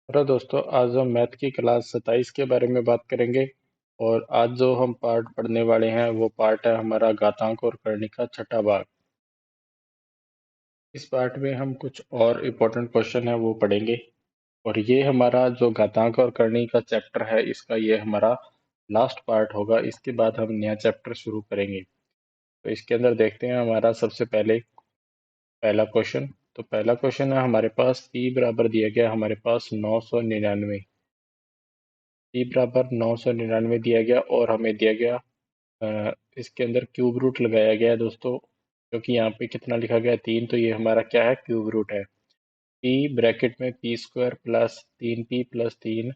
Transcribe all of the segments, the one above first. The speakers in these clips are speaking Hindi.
हेलो दोस्तों, आज हम मैथ की क्लास 27 के बारे में बात करेंगे। और आज जो हम पार्ट पढ़ने वाले हैं वो पार्ट है हमारा घातांक और करनी का छठा भाग। इस पार्ट में हम कुछ और इम्पोर्टेंट क्वेश्चन है वो पढ़ेंगे। और ये हमारा जो घातांक और करनी का चैप्टर है इसका ये हमारा लास्ट पार्ट होगा। इसके बाद हम नया चैप्टर शुरू करेंगे। तो इसके अंदर देखते हैं हमारा सबसे पहले पहला क्वेश्चन। तो पहला क्वेश्चन है हमारे पास p बराबर दिया गया हमारे पास 999। p बराबर 999 दिया गया और हमें दिया गया इसके अंदर क्यूब रूट लगाया गया है दोस्तों। क्योंकि यहाँ पे कितना लिखा गया है 3, तो ये हमारा क्या है, क्यूब रूट है। p ब्रैकेट में P square plus 3p plus 3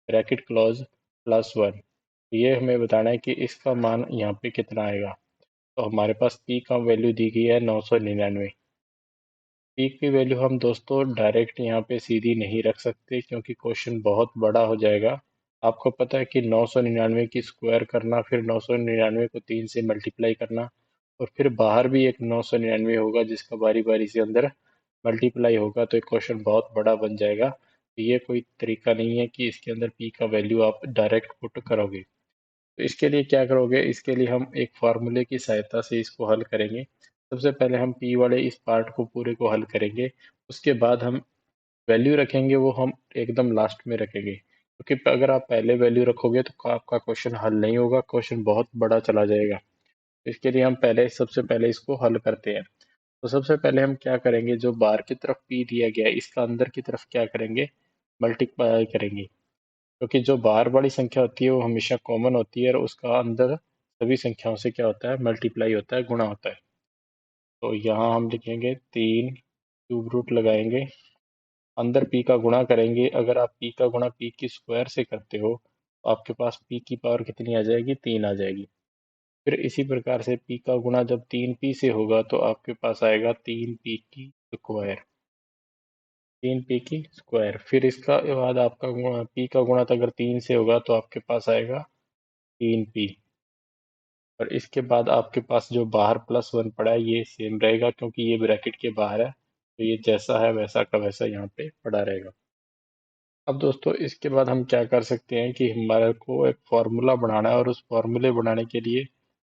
bracket close plus 1। ये हमें बताना है कि इसका मान यहाँ पे कितना आएगा। तो हमारे पास p का वैल्यू दी गई है 999। p की वैल्यू हम दोस्तों डायरेक्ट यहाँ पे सीधी नहीं रख सकते क्योंकि क्वेश्चन बहुत बड़ा हो जाएगा। आपको पता है कि 999 की स्क्वायर करना, फिर 999 को 3 से मल्टीप्लाई करना, और फिर बाहर भी एक 999 होगा जिसका बारी बारी से अंदर मल्टीप्लाई होगा, तो एक क्वेश्चन बहुत बड़ा बन जाएगा। तो ये कोई तरीका नहीं है कि इसके अंदर p का वैल्यू आप डायरेक्ट पुट करोगे। तो इसके लिए क्या करोगे, इसके लिए हम एक फार्मूले की सहायता से इसको हल करेंगे। सबसे पहले हम p वाले इस पार्ट को पूरे को हल करेंगे। उसके बाद हम वैल्यू रखेंगे वो हम एकदम लास्ट में रखेंगे, क्योंकि अगर आप पहले वैल्यू रखोगे तो आपका क्वेश्चन हल नहीं होगा, क्वेश्चन बहुत बड़ा चला जाएगा। इसके लिए हम पहले सबसे पहले इसको हल करते हैं। तो सबसे पहले हम क्या करेंगे, जो बाहर की तरफ p दिया गया है इसका अंदर की तरफ क्या करेंगे, मल्टीप्लाई करेंगे। क्योंकि जो बाहर वाली संख्या होती है वो हमेशा कॉमन होती है और उसका अंदर सभी संख्याओं से क्या होता है, मल्टीप्लाई होता है, गुणा होता है। तो यहाँ हम लिखेंगे 3, क्यूब रूट लगाएंगे, अंदर p का गुणा करेंगे। अगर आप p का गुणा p की स्क्वायर से करते हो तो आपके पास p की पावर कितनी आ जाएगी, 3 आ जाएगी। फिर इसी प्रकार से p का गुणा जब 3p से होगा तो आपके पास आएगा 3p की स्क्वायर, 3p की स्क्वायर। फिर इसका बाद आपका गुणा p का गुणा तो अगर 3 से होगा तो आपके पास आएगा 3p। और इसके बाद आपके पास जो बाहर प्लस 1 पड़ा है ये सेम रहेगा क्योंकि ये ब्रैकेट के बाहर है, तो ये जैसा है वैसा का वैसा यहाँ पे पड़ा रहेगा। अब दोस्तों इसके बाद हम क्या कर सकते हैं कि हमारे को एक फार्मूला बनाना है और उस फार्मूले बनाने के लिए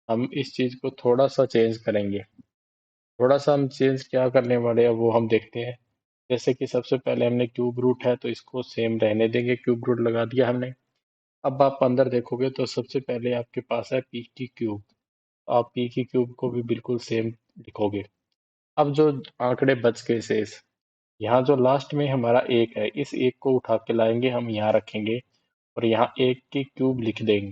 हम इस चीज़ को थोड़ा सा चेंज करेंगे। थोड़ा सा हम चेंज क्या करने वाले हैं वो हम देखते हैं। जैसे कि सबसे पहले हमने क्यूब रूट है तो इसको सेम रहने देंगे, क्यूब रूट लगा दिया हमने। अब आप अंदर देखोगे तो सबसे पहले आपके पास है पी की क्यूब, आप पी की क्यूब को भी बिल्कुल सेम लिखोगे। अब जो आंकड़े बच गए शेष, यहाँ जो लास्ट में हमारा एक है, इस एक को उठा के लाएंगे, हम यहाँ रखेंगे और यहाँ एक की क्यूब लिख देंगे।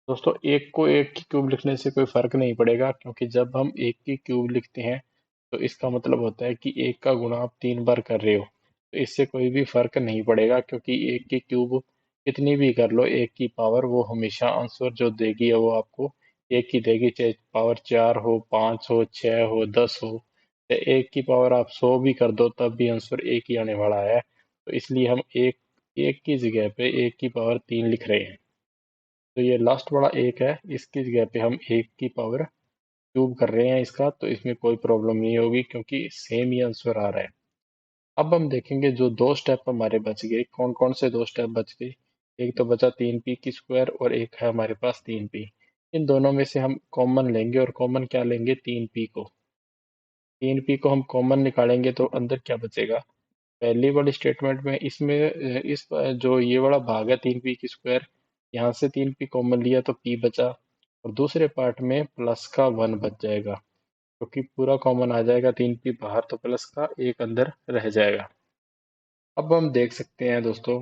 दोस्तों एक को एक की क्यूब लिखने से कोई फर्क नहीं पड़ेगा, क्योंकि जब हम एक की क्यूब लिखते हैं तो इसका मतलब होता है कि एक का गुणा आप 3 बार कर रहे हो, तो इससे कोई भी फर्क नहीं पड़ेगा, क्योंकि एक की क्यूब कितनी भी कर लो, एक की पावर वो हमेशा आंसर जो देगी है वो आपको एक ही देगी, चाहे पावर 4 हो, 5 हो, 6 हो, 10 हो। तो एक की पावर आप 100 भी कर दो तब भी आंसर एक ही आने वाला है। तो इसलिए हम एक एक की जगह पे एक की पावर 3 लिख रहे हैं। तो ये लास्ट वाला एक है, इसकी जगह पे हम एक की पावर क्यूब कर रहे हैं इसका, तो इसमें कोई प्रॉब्लम नहीं होगी क्योंकि सेम ही आंसर आ रहा है। अब हम देखेंगे जो दो स्टेप हमारे बच गए, कौन कौन से दो स्टेप बच गए। एक तो बचा 3p की स्क्वायर और एक है हमारे पास 3p। इन दोनों में से हम कॉमन लेंगे, और कॉमन क्या लेंगे, 3p को। 3p को हम कॉमन निकालेंगे तो अंदर क्या बचेगा, पहली वाली स्टेटमेंट में इसमें जो ये वाला भाग है 3p की स्क्वायर, यहाँ से 3p कॉमन लिया तो p बचा, और दूसरे पार्ट में प्लस का 1 बच जाएगा, क्योंकि पूरा कॉमन आ जाएगा, 3p बाहर तो प्लस का एक अंदर रह जाएगा। अब हम देख सकते हैं दोस्तों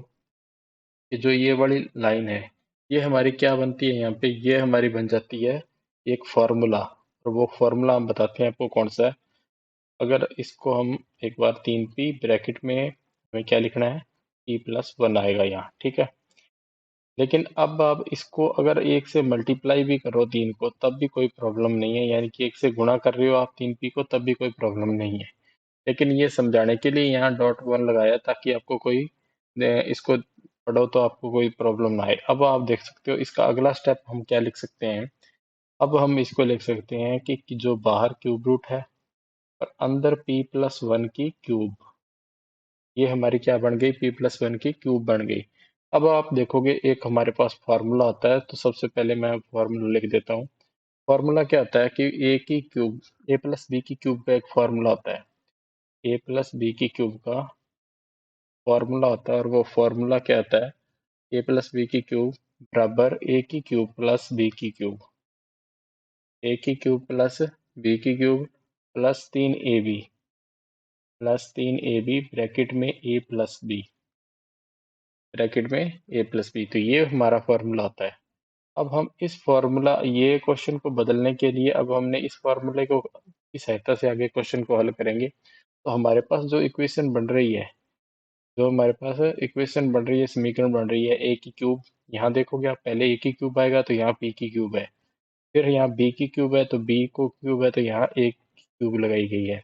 कि जो ये वाली लाइन है ये हमारी क्या बनती है, यहाँ पे ये हमारी बन जाती है एक फॉर्मूला। और वो फॉर्मूला हम बताते हैं आपको कौन सा है। अगर इसको हम एक बार 3p ब्रैकेट में हमें क्या लिखना है, p प्लस 1 आएगा यहाँ, ठीक है। लेकिन अब आप इसको अगर एक से मल्टीप्लाई भी करो 3 को तब भी कोई प्रॉब्लम नहीं है, यानी कि एक से गुणा कर रहे हो आप 3p को तब भी कोई प्रॉब्लम नहीं है। लेकिन ये समझाने के लिए यहाँ डॉट 1 लगाया ताकि आपको कोई इसको पढ़ो तो आपको कोई प्रॉब्लम ना आए। अब आप देख सकते हो इसका अगला स्टेप हम क्या लिख सकते हैं। अब हम इसको लिख सकते हैं कि जो बाहर क्यूब रूट है और अंदर p प्लस 1 की क्यूब। ये हमारी क्या बन गई, p+1 की क्यूब बन गई। अब आप देखोगे एक हमारे पास फार्मूला होता है, तो सबसे पहले मैं फार्मूला लिख देता हूँ। फार्मूला क्या होता है कि ए की क्यूब, ए प्लस बी की क्यूब का एक फार्मूला होता है। ए प्लस बी की क्यूब का फार्मूला होता है, और वो फार्मूला क्या होता है, ए प्लस बी की क्यूब बराबर ए की क्यूब प्लस बी की क्यूब, ए की क्यूब प्लस बी की cube plus 3ab plus 3ab bracket में ए प्लस बी, ब्रैकेट में ए प्लस बी। तो ये हमारा फॉर्मूला होता है। अब हम इस फॉर्मूला, ये क्वेश्चन को बदलने के लिए अब हमने इस फॉर्मूले को की सहायता से आगे क्वेश्चन को हल करेंगे। तो हमारे पास जो इक्वेशन बन रही है, जो हमारे पास इक्वेशन बन रही है, समीकरण बन रही है, ए की क्यूब, यहाँ देखोगे आप पहले ए की क्यूब आएगा तो यहाँ पी की क्यूब है, फिर यहाँ बी की क्यूब है तो बी को क्यूब है तो यहाँ ए की क्यूब लगाई गई है,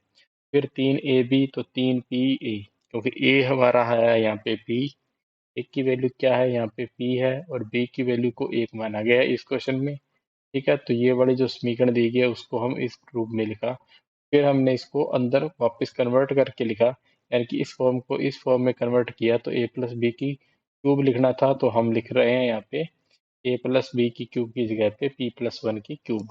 फिर 3ab तो 3pa, क्योंकि ए हमारा है यहाँ पे p, एक की वैल्यू क्या है यहाँ पे p है, और b की वैल्यू को 1 माना गया है इस क्वेश्चन में। ठीक है, तो ये वाली जो समीकरण दी गई है उसको हम इस रूप में लिखा, फिर हमने इसको अंदर वापस कन्वर्ट करके लिखा, यानी कि इस फॉर्म को इस फॉर्म में कन्वर्ट किया, तो ए प्लस बी की क्यूब लिखना था तो हम लिख रहे हैं यहाँ पे ए प्लस बी की क्यूब की जगह पे p+1 की क्यूब।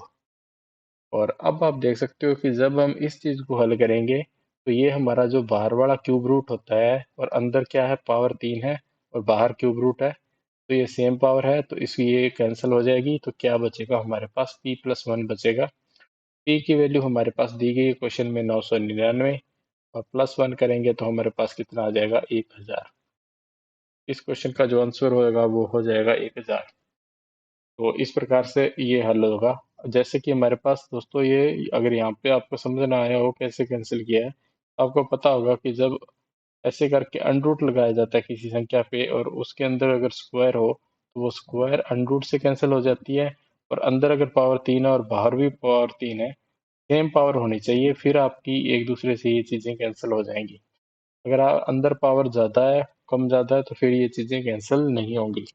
और अब आप देख सकते हो कि जब हम इस चीज को हल करेंगे, तो ये हमारा जो बाहर वाला क्यूब रूट होता है, और अंदर क्या है, पावर 3 है, और बाहर क्यूब रूट है, तो ये सेम पावर है, तो इसकी ये कैंसिल हो जाएगी, तो क्या बचेगा हमारे पास, p+1 बचेगा। p की वैल्यू हमारे पास दी गई है क्वेश्चन में 999, और +1 करेंगे तो हमारे पास कितना आ जाएगा, 1000। इस क्वेश्चन का जो आंसर होगा वो हो जाएगा 1000। तो इस प्रकार से ये हल होगा। जैसे कि हमारे पास दोस्तों, ये अगर यहाँ पे आपको समझ ना आया हो कैसे कैंसिल किया है, आपको पता होगा कि जब ऐसे करके अनरूट लगाया जाता है किसी संख्या पे, और उसके अंदर अगर स्क्वायर हो तो वो स्क्वायर अनरूट से कैंसिल हो जाती है, और अंदर अगर पावर 3 है और बाहर भी पावर 3 है, सेम पावर होनी चाहिए, फिर आपकी एक दूसरे से ये चीज़ें कैंसिल हो जाएंगी। अगर अंदर पावर ज़्यादा है, कम ज़्यादा है, तो फिर ये चीज़ें कैंसिल नहीं होंगी।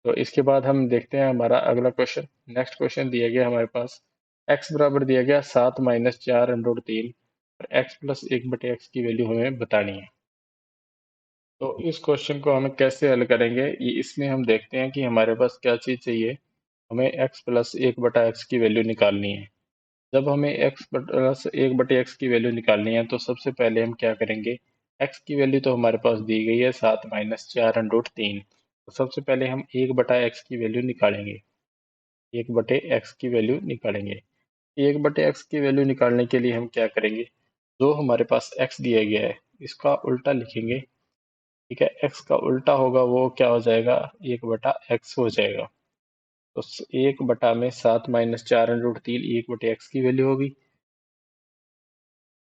तो इसके बाद हम देखते हैं हमारा अगला क्वेश्चन। नेक्स्ट क्वेश्चन दिया गया हमारे पास, x बराबर दिया गया 7 - 4√3, और x प्लस 1/x की वैल्यू हमें बतानी है। तो इस क्वेश्चन को हम कैसे हल करेंगे, ये इसमें हम देखते हैं कि हमारे पास क्या चीज़ चाहिए। हमें x प्लस 1/x की वैल्यू निकालनी है। जब हमें x प्लस 1/x की वैल्यू निकालनी है, तो सबसे पहले हम क्या करेंगे, x की वैल्यू तो हमारे पास दी गई है 7 - 4√3, तो सबसे पहले हम 1/x की वैल्यू निकालेंगे। 1/x की वैल्यू निकालेंगे। 1/x की वैल्यू निकालने के लिए हम क्या करेंगे, जो हमारे पास x दिया गया है इसका उल्टा लिखेंगे। ठीक है, x का उल्टा होगा वो क्या हो जाएगा, 1/x हो जाएगा। तो 1 में 7 - 4√3 1/x की वैल्यू होगी।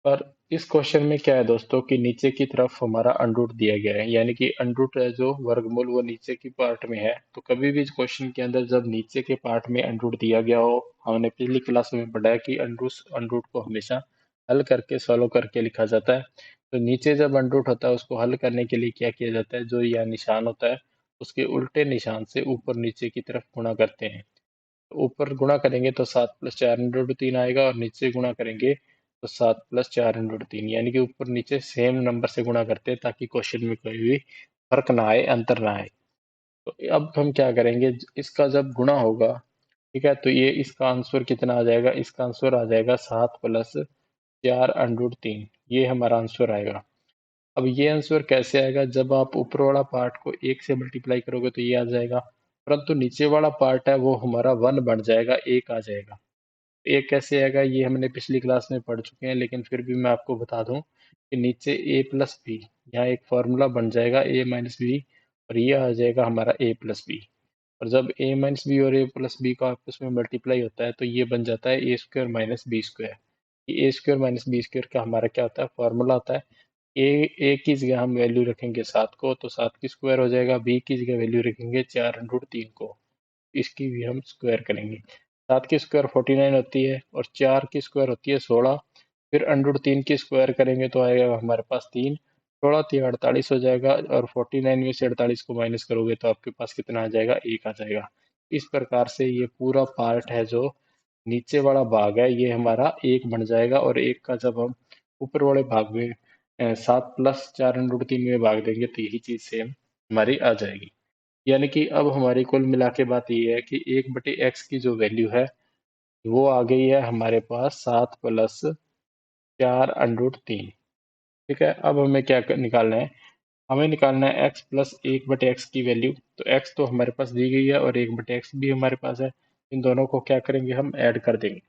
पर इस क्वेश्चन में क्या है दोस्तों कि नीचे की तरफ हमारा अंडरूट दिया गया है, यानी कि अंडरूट है जो वर्गमूल वो नीचे की पार्ट में है। तो कभी भी क्वेश्चन के अंदर जब नीचे के पार्ट में अंडरूट दिया गया हो, हमने पिछली क्लास में पढ़ा है कि अंडरूट को हमेशा हल करके सॉल्व करके लिखा जाता है। तो नीचे जब अंडरूट होता है उसको हल करने के लिए क्या किया जाता है, जो यह निशान होता है उसके उल्टे निशान से ऊपर नीचे की तरफ गुणा करते हैं। ऊपर गुणा करेंगे तो 7 + 4√3 आएगा, और नीचे गुणा करेंगे तो 7 + 4√3, यानी कि ऊपर नीचे सेम नंबर से गुणा करते हैं ताकि क्वेश्चन में कोई भी फर्क ना आए, अंतर ना आए। तो अब हम क्या करेंगे, इसका जब गुणा होगा, ठीक है, तो ये इसका आंसर कितना आ जाएगा, इसका आंसर आ जाएगा 7 + 4√3, ये हमारा आंसर आएगा। अब ये आंसर कैसे आएगा, जब आप ऊपर वाला पार्ट को 1 से मल्टीप्लाई करोगे तो ये आ जाएगा, परंतु नीचे वाला पार्ट है वो हमारा 1 बन जाएगा, 1 आ जाएगा। एक कैसे आएगा ये हमने पिछली क्लास में पढ़ चुके हैं, लेकिन फिर भी मैं आपको बता दूं कि नीचे a+b, यहाँ एक फॉर्मूला बन जाएगा a-b, और ये आ जाएगा हमारा a+b। और जब a-b और a+b का आपस में मल्टीप्लाई होता है तो ये बन जाता है a² - b²। ये a² - b² का हमारा क्या होता है, फॉर्मूला होता है। ए की जगह हम वैल्यू रखेंगे 7 को तो 7 की स्क्वायर हो जाएगा, बी की जगह वैल्यू रखेंगे 4√3 को, इसकी भी हम स्क्वायर करेंगे। 7 की स्क्वायर 49 होती है, और 4 की स्क्वायर होती है 16, फिर √3 की स्क्वायर करेंगे तो आएगा हमारे पास 3, 16 3 48 हो जाएगा, और 49 में से 48 को माइनस करोगे तो आपके पास कितना आ जाएगा, 1 आ जाएगा। इस प्रकार से ये पूरा पार्ट है जो नीचे वाला भाग है ये हमारा 1 बन जाएगा, और 1 का जब हम ऊपर वाले भाग में 7 प्लस 4√3 में भाग देंगे तो यही चीज़ सेम हमारी आ जाएगी। यानी कि अब हमारी कुल मिला के बात ये है कि 1/x की जो वैल्यू है वो आ गई है हमारे पास 7 प्लस 4√3। ठीक है, अब हमें क्या निकालना है, हमें निकालना है x प्लस 1/x की वैल्यू। तो x तो हमारे पास दी गई है और 1/x भी हमारे पास है, इन दोनों को क्या करेंगे, हम ऐड कर देंगे।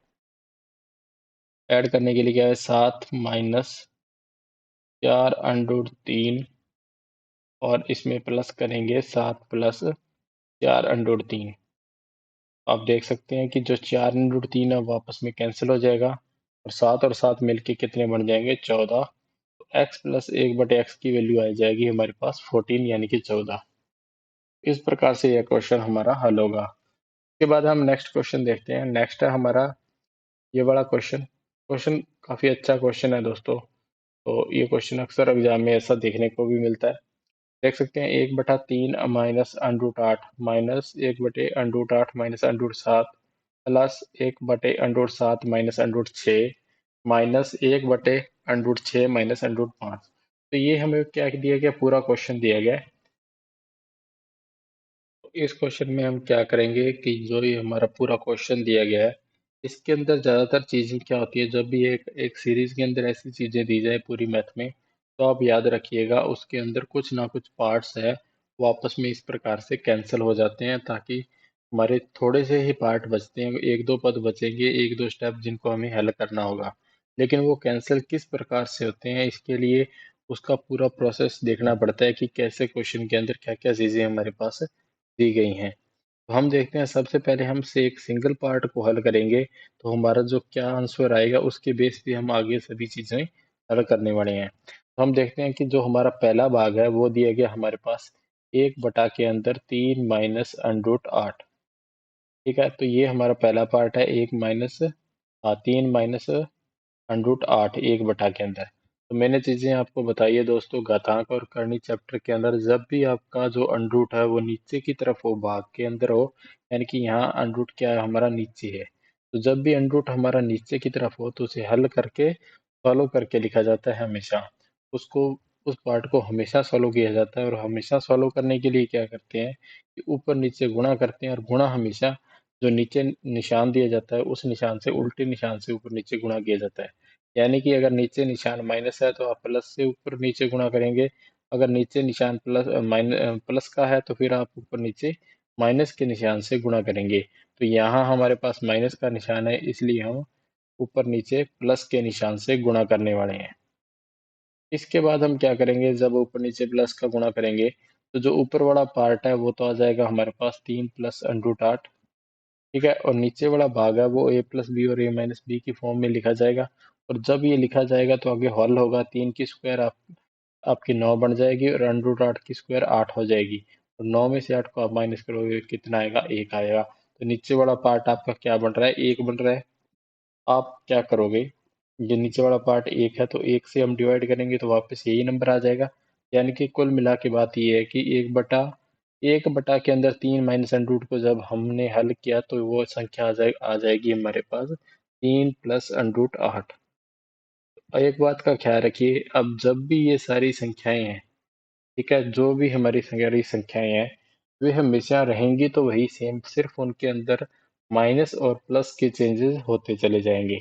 ऐड करने के लिए क्या है, 7 माइनस 4√3 और इसमें प्लस करेंगे 7 प्लस 4√3। आप देख सकते हैं कि जो 4√3 है वापस में कैंसिल हो जाएगा और 7 मिलके कितने बन जाएंगे, 14। तो x प्लस 1/x की वैल्यू आ जाएगी हमारे पास 14 यानी कि 14। इस प्रकार से यह क्वेश्चन हमारा हल होगा। इसके बाद हम नेक्स्ट क्वेश्चन देखते हैं। नेक्स्ट है हमारा ये वाला क्वेश्चन। क्वेश्चन काफ़ी अच्छा क्वेश्चन है दोस्तों। तो ये क्वेश्चन अक्सर एग्जाम में ऐसा देखने को भी मिलता है। देख सकते हैं 1/3 minus under root 8 minus 1/√8 minus √7 plus 1/√7 minus √6 minus 1/√6 minus √5। तो ये हमें क्या दिया गया, पूरा क्वेश्चन दिया गया है। तो इस क्वेश्चन में हम क्या करेंगे कि जो ये हमारा पूरा क्वेश्चन दिया गया है, इसके अंदर ज़्यादातर चीज़ें क्या होती है, जब भी एक सीरीज के अंदर ऐसी चीज़ें दी जाए पूरी मैथ में, तो आप याद रखिएगा उसके अंदर कुछ ना कुछ पार्ट्स है वो आपस में इस प्रकार से कैंसिल हो जाते हैं, ताकि हमारे थोड़े से ही पार्ट बचते हैं, एक दो पद बचेंगे, एक दो स्टेप जिनको हमें हल करना होगा। लेकिन वो कैंसिल किस प्रकार से होते हैं, इसके लिए उसका पूरा प्रोसेस देखना पड़ता है कि कैसे क्वेश्चन के अंदर क्या क्या चीज़ें हमारे पास दी गई हैं। तो हम देखते हैं, सबसे पहले हम से एक सिंगल पार्ट को हल करेंगे तो हमारा जो क्या आंसर आएगा उसके बेस पे हम आगे सभी चीज़ें हल करने वाले हैं। तो हम देखते हैं कि जो हमारा पहला भाग है वो दिया गया हमारे पास 1 के अंदर 3 माइनस अंडरूट 8। ठीक है, तो ये हमारा पहला पार्ट है, 3 माइनस √8 1 के अंदर। तो मैंने चीज़ें आपको बताई है दोस्तों, घातांक और करनी चैप्टर के अंदर जब भी आपका जो अंडरूट है वो नीचे की तरफ हो, भाग के अंदर हो, यानी कि यहाँ अंडरूट क्या है, हमारा नीचे है। तो जब भी अंडरूट हमारा नीचे की तरफ हो तो उसे हल करके सॉल्व करके लिखा जाता है हमेशा। उसको उस पार्ट को हमेशा सॉल्व किया जाता है, और हमेशा सॉल्व करने के लिए क्या करते हैं कि ऊपर नीचे गुणा करते हैं, और गुणा हमेशा जो नीचे निशान दिया जाता है उस निशान से उल्टे निशान से ऊपर नीचे गुणा किया जाता है। यानी कि अगर नीचे निशान माइनस है तो आप प्लस से ऊपर नीचे गुणा करेंगे, अगर नीचे निशान प्लस का है तो फिर आप ऊपर नीचे माइनस के निशान से गुणा करेंगे। तो यहाँ हमारे पास माइनस का निशान है, इसलिए हम ऊपर नीचे प्लस के निशान से गुणा करने वाले हैं। इसके बाद हम क्या करेंगे, जब ऊपर नीचे प्लस का गुणा करेंगे तो जो ऊपर वाला पार्ट है वो तो आ जाएगा हमारे पास 3 प्लस अंडरूट 8। ठीक है, और नीचे वाला भाग है वो a प्लस बी और a माइनस बी की फॉर्म में लिखा जाएगा। और जब ये लिखा जाएगा तो आगे हल होगा, 3 की स्क्वायर आपकी 9 बन जाएगी और अंडरूट 8 की स्क्वायर 8 हो जाएगी। और 9 में से 8 को आप माइनस करोगे कितना आएगा, 1 आएगा। तो नीचे वाला पार्ट आपका क्या बन रहा है, 1 बन रहा है। आप क्या करोगे, ये नीचे वाला पार्ट 1 है तो 1 से हम डिवाइड करेंगे तो वापस यही नंबर आ जाएगा। यानी कि कुल मिला के बात ये है कि 1 बटा के अंदर 3 माइनस अंडरूट को जब हमने हल किया तो वो संख्या आ जाएगी हमारे पास 3 प्लस अंडरूट 8। एक बात का ख्याल रखिए, अब जब भी ये सारी संख्याएं हैं, ठीक है, जो भी हमारी सारी संख्याएं हैं वे हमेशा रहेंगी तो वही सेम, सिर्फ उनके अंदर माइनस और प्लस के चेंजेस होते चले जाएंगे।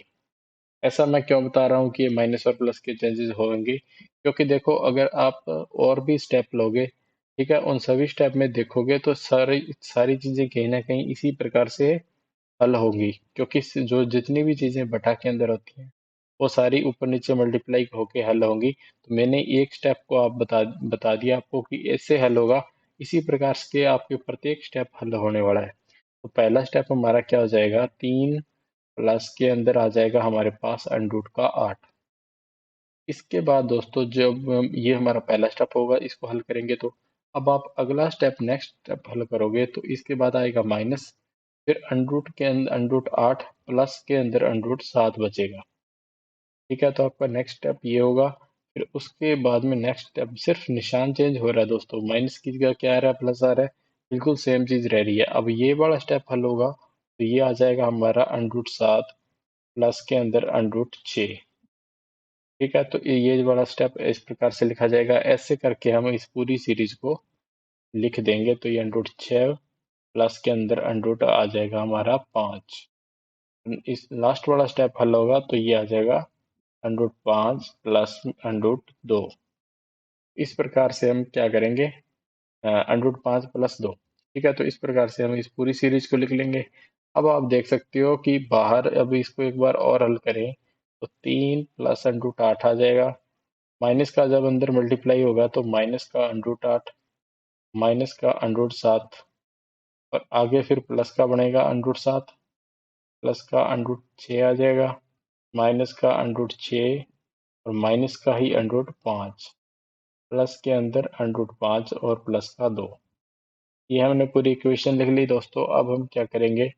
ऐसा मैं क्यों बता रहा हूँ कि ये माइनस और प्लस के चेंजेस होंगे, क्योंकि देखो अगर आप और भी स्टेप लोगे, ठीक है, उन सभी स्टेप में देखोगे तो सारी सारी चीजें कहीं ना कहीं इसी प्रकार से हल होंगी, क्योंकि जो जितनी भी चीजें बटा के अंदर होती हैं वो सारी ऊपर नीचे मल्टीप्लाई होके हल होंगी। तो मैंने एक स्टेप को आप बता दिया आपको कि ऐसे हल होगा, इसी प्रकार से आपके प्रत्येक स्टेप हल होने वाला है। तो पहला स्टेप हमारा क्या हो जाएगा, 3 प्लस के अंदर आ जाएगा हमारे पास अंडरूट का 8। इसके बाद दोस्तों जब ये हमारा पहला स्टेप होगा, इसको हल करेंगे तो अब आप अगला स्टेप नेक्स्ट स्टेप हल करोगे तो इसके बाद आएगा माइनस, फिर अंडरूट के अंदर अंडरूट 8 प्लस के अंदर अंडरूट 7 बचेगा। ठीक है, तो आपका नेक्स्ट स्टेप ये होगा। फिर उसके बाद में नेक्स्ट स्टेप सिर्फ निशान चेंज हो रहा है दोस्तों, माइनस की जगह क्या आ रहा है, प्लस आ रहा है, बिल्कुल सेम चीज रह रही है। अब ये वाला स्टेप हल होगा तो ये आ जाएगा हमारा अंडरूट 7 प्लस के अंदर अंडरूट 6। ठीक है, तो ये वाला स्टेप इस प्रकार से लिखा जाएगा। ऐसे करके हम इस पूरी सीरीज को लिख देंगे तो ये अंडर 6 प्लस के अंदर अंडर आ जाएगा हमारा 5। इस लास्ट वाला स्टेप हल होगा तो ये आ जाएगा अंडर 5 प्लस अंडर 2। इस प्रकार से हम क्या करेंगे, अंडर 5 प्लस 2। ठीक है, तो इस प्रकार से हम इस पूरी सीरीज को लिख लेंगे। अब आप देख सकते हो कि बाहर, अब इसको एक बार और हल करें तो 3 प्लस अंडर 8 आ जाएगा। माइनस का जब अंदर मल्टीप्लाई होगा तो माइनस का अंडर 8, माइनस का अंडर 7, और आगे फिर प्लस का बनेगा अंडर 7, प्लस का अंडर 6 आ जाएगा, माइनस का अंडर 6, और माइनस का ही अंडर 5, प्लस के अंदर अंडर 5 और प्लस का 2। ये हमने पूरी इक्वेशन लिख ली दोस्तों। अब हम क्या करेंगे,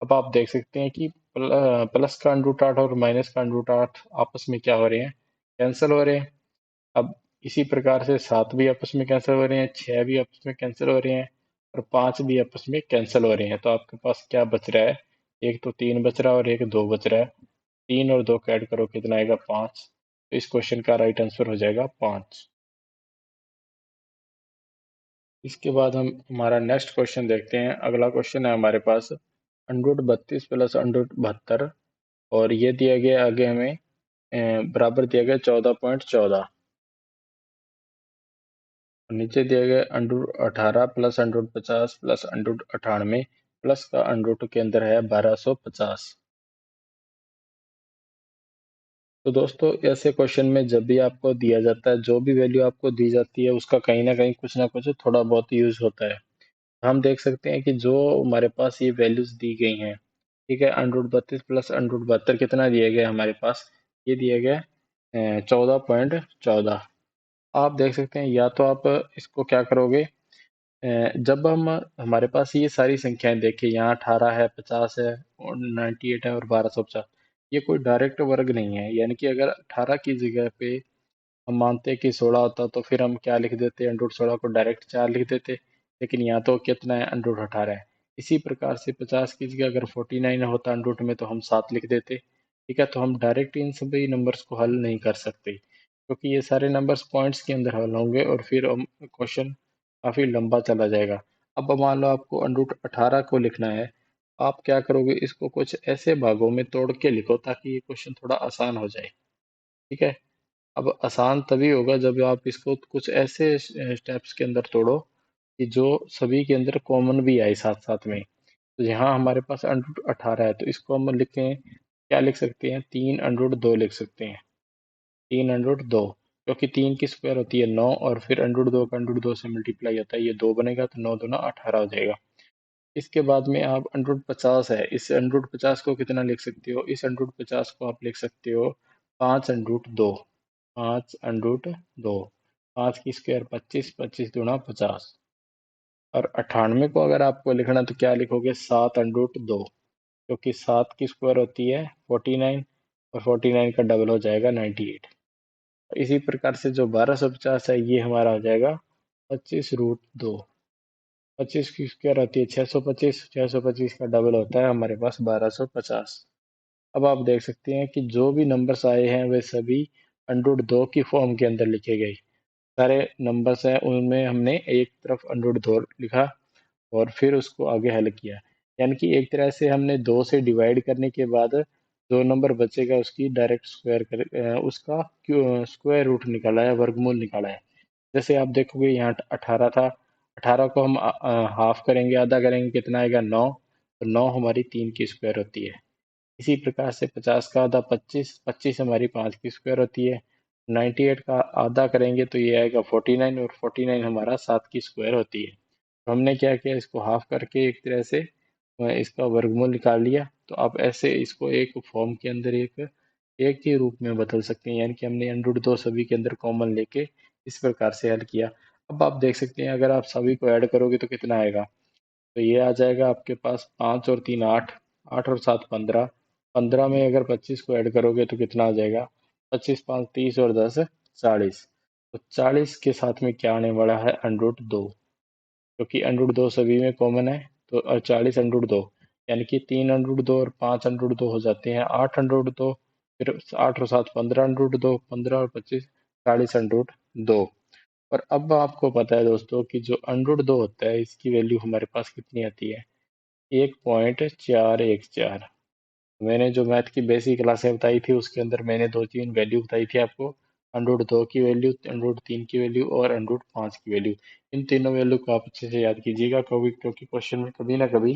अब आप देख सकते हैं कि प्लस का अंडर 8 और माइनस का अंडर 8 आपस में क्या हो रहे हैं, कैंसिल हो रहे हैं। अब इसी प्रकार से 7 भी आपस में कैंसिल हो रहे हैं, 6 भी आपस में कैंसिल हो रहे हैं, और 5 भी आपस में कैंसिल हो रहे हैं। तो आपके पास क्या बच रहा है, एक तो 3 बच रहा है और एक 2 बच रहा है। 3 और 2 का ऐड करो कितना आएगा, 5। तो इस क्वेश्चन का राइट आंसर हो जाएगा 5। इसके बाद हम हमारा नेक्स्ट क्वेश्चन देखते हैं। अगला क्वेश्चन है हमारे पास अंडर 32 प्लस अंडर 72, और ये दिया गया आगे हमें बराबर दिया गया 14.14, और नीचे दिया गया under 18 plus under 50 plus under 98 plus का अंडर 2 के अंदर है 1250। तो दोस्तों ऐसे क्वेश्चन में जब भी आपको दिया जाता है, जो भी वैल्यू आपको दी जाती है उसका कहीं ना कुछ थोड़ा बहुत यूज होता है। हम देख सकते हैं कि जो हमारे पास ये वैल्यूज दी गई हैं, ठीक है, अंडर 32 प्लस अंडर 72 कितना दिया गया हमारे पास, ये दिया गया 14.14। आप देख सकते हैं, या तो आप इसको क्या करोगे, जब हम हमारे पास ये सारी संख्याएं देखें, यहाँ 18 है, 50 है, और 98 है और 1250, ये कोई डायरेक्ट वर्ग नहीं है। यानी कि अगर 18 की जगह पे हम मानते हैं कि 16 होता तो फिर हम क्या लिख देते, अंडर 16 को डायरेक्ट 4 लिख देते। लेकिन यहाँ तो कितना है, अंडर 18 है। इसी प्रकार से 50 की जगह अगर 49 होता अंडर में तो हम 7 लिख देते। ठीक है, तो हम डायरेक्ट इन सभी नंबर्स को हल नहीं कर सकते, क्योंकि ये सारे नंबर्स पॉइंट्स के अंदर हल होंगे और फिर हम क्वेश्चन काफ़ी लंबा चला जाएगा। अब मान लो आपको अंडर 18 को लिखना है, आप क्या करोगे, इसको कुछ ऐसे भागों में तोड़ के लिखो ताकि ये क्वेश्चन थोड़ा आसान हो जाए। ठीक है, अब आसान तभी होगा जब आप इसको कुछ ऐसे स्टेप्स के अंदर तोड़ो कि जो सभी के अंदर कॉमन भी आए साथ साथ में। तो यहाँ हमारे पास अंडर 18 है, तो इसको हम लिखें, क्या लिख सकते हैं, 3 अंडर 2 लिख सकते हैं। 3 अंडर 2, क्योंकि 3 की स्क्वायर होती है 9, और फिर अंडर 2 का अंडर 2 से मल्टीप्लाई होता है, ये 2 बनेगा तो 9 दूना 18 हो जाएगा। इसके बाद में आप अंडर 50 है, इस अंडर 50 को कितना लिख सकते हो, इस अंडर 50 को आप लिख सकते हो 5 अंडर 2, 5 अंडर 2, 5 की स्क्वायर 25, 25 दूना 50, और 98 को अगर आपको लिखना तो क्या लिखोगे, 7 अंडर 2, क्योंकि 7 की स्क्वायर होती है 49, और 49 का डबल हो जाएगा 98। इसी प्रकार से जो 1250 है ये हमारा हो जाएगा 25√2। 25 की स्क्वायर होती है 625, 625 का डबल होता है हमारे पास 1250। अब आप देख सकते हैं कि जो भी नंबर्स आए हैं वे सभी अंडर 2 की फॉर्म के अंदर लिखे गए। सारे नंबर्स हैं उनमें हमने एक तरफ अंडर 2 लिखा और फिर उसको आगे हल किया। यानी कि एक तरह से हमने 2 से डिवाइड करने के बाद जो नंबर बचेगा उसकी डायरेक्ट स्क्वायर उसका स्क्वायर रूट निकाला है, वर्गमूल निकाला है। जैसे आप देखोगे यहाँ 18 था, 18 को हम हाफ करेंगे, आधा करेंगे, कितना आएगा, 9। तो 9 हमारी 3 की स्क्वायर होती है। इसी प्रकार से 50 का आधा 25, 25 हमारी 5 की स्क्वायर होती है। 98 का आधा करेंगे तो ये आएगा 49, और 49 हमारा 7 की स्क्वायर होती है। तो हमने क्या किया, इसको हाफ करके एक तरह से इसका वर्गमूल निकाल लिया। तो आप ऐसे इसको एक फॉर्म के अंदर एक ही रूप में बदल सकते हैं, यानी कि हमने अंडर 2 सभी के अंदर कॉमन लेके इस प्रकार से हल किया। अब आप देख सकते हैं अगर आप सभी को ऐड करोगे तो कितना आएगा, तो ये आ जाएगा आपके पास 5 और 3 8, 8 और 7 15, 15 में अगर 25 को ऐड करोगे तो कितना आ जाएगा, 25 5 30 और 10 40। तो 40 के साथ में क्या आने वाला है, अंडर 2, क्योंकि अंडर 2 सभी में कॉमन है। तो 40 अंडर 2, यानी कि 3 अंडर 2 और 5 अंडर 2 हो जाते हैं 8 अंडर 2, फिर 8 और 7 15 अंडर रूट 2, 15 और 25 40 अंडर रूट 2। और अब आपको पता है दोस्तों कि जो अंडर रूट 2 होता है इसकी वैल्यू हमारे पास कितनी आती है, 1.414। मैंने जो मैथ की बेसिक क्लासें बताई थी उसके अंदर मैंने दो तीन वैल्यू बताई थी आपको, अंडर रूट 2 की वैल्यू, अंडर रूट 3 की वैल्यू और अंडर रूट 5 की वैल्यू। इन तीनों वैल्यू को आप अच्छे से याद कीजिएगा, कभी क्योंकि क्वेश्चन में कभी ना कभी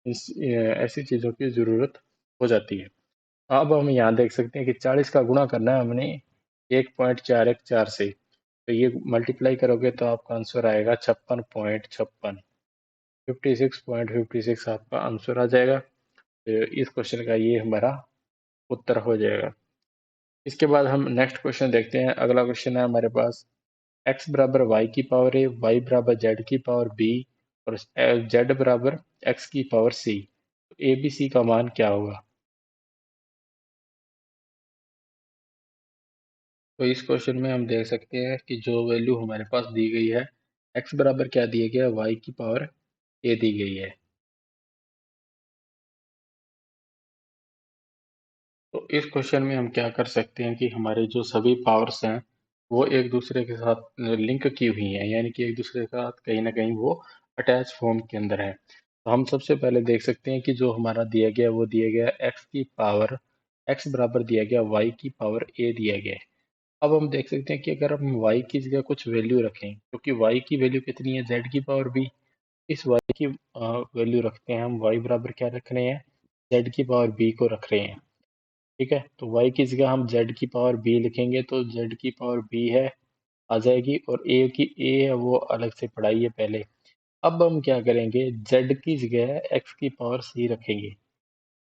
ऐसी चीज़ों की ज़रूरत हो जाती है। अब हम यहाँ देख सकते हैं कि 40 का गुणा करना है हमने 1.414 से, तो ये मल्टीप्लाई करोगे तो आपका आंसर आएगा 56.56, 56.56 आपका आंसर आ जाएगा। तो इस क्वेश्चन का ये हमारा उत्तर हो जाएगा। इसके बाद हम नेक्स्ट क्वेश्चन देखते हैं। अगला क्वेश्चन है हमारे पास, x बराबर y की पावर a, y बराबर z की पावर b और z बराबर x की पावर c, तो a b c का मान क्या होगा। तो इस क्वेश्चन में हम देख सकते हैं कि जो वैल्यू हमारे पास दी गई है, x बराबर क्या दिया गया है, y की पावर a दी गई है। तो इस क्वेश्चन में हम क्या कर सकते हैं कि हमारे जो सभी पावर्स हैं वो एक दूसरे के साथ लिंक की हुई हैं, यानी कि एक दूसरे के साथ कहीं ना कहीं वो अटैच फॉर्म के अंदर है। तो हम सबसे पहले देख सकते हैं कि जो हमारा दिया गया वो दिया गया x की पावर, x बराबर दिया गया y की पावर a दिया गया है। अब हम देख सकते हैं कि अगर हम y की जगह कुछ वैल्यू रखें, क्योंकि y की वैल्यू कितनी है, z की पावर b, इस y की वैल्यू रखते हैं हम, y बराबर क्या रख रहे हैं, z की पावर b को रख रहे हैं। ठीक है, तो y की जगह हम z की पावर b लिखेंगे तो z की पावर b है आ जाएगी, और a है वो अलग से पढ़ाई है पहले। अब हम क्या करेंगे, z की जगह x की पावर c रखेंगे।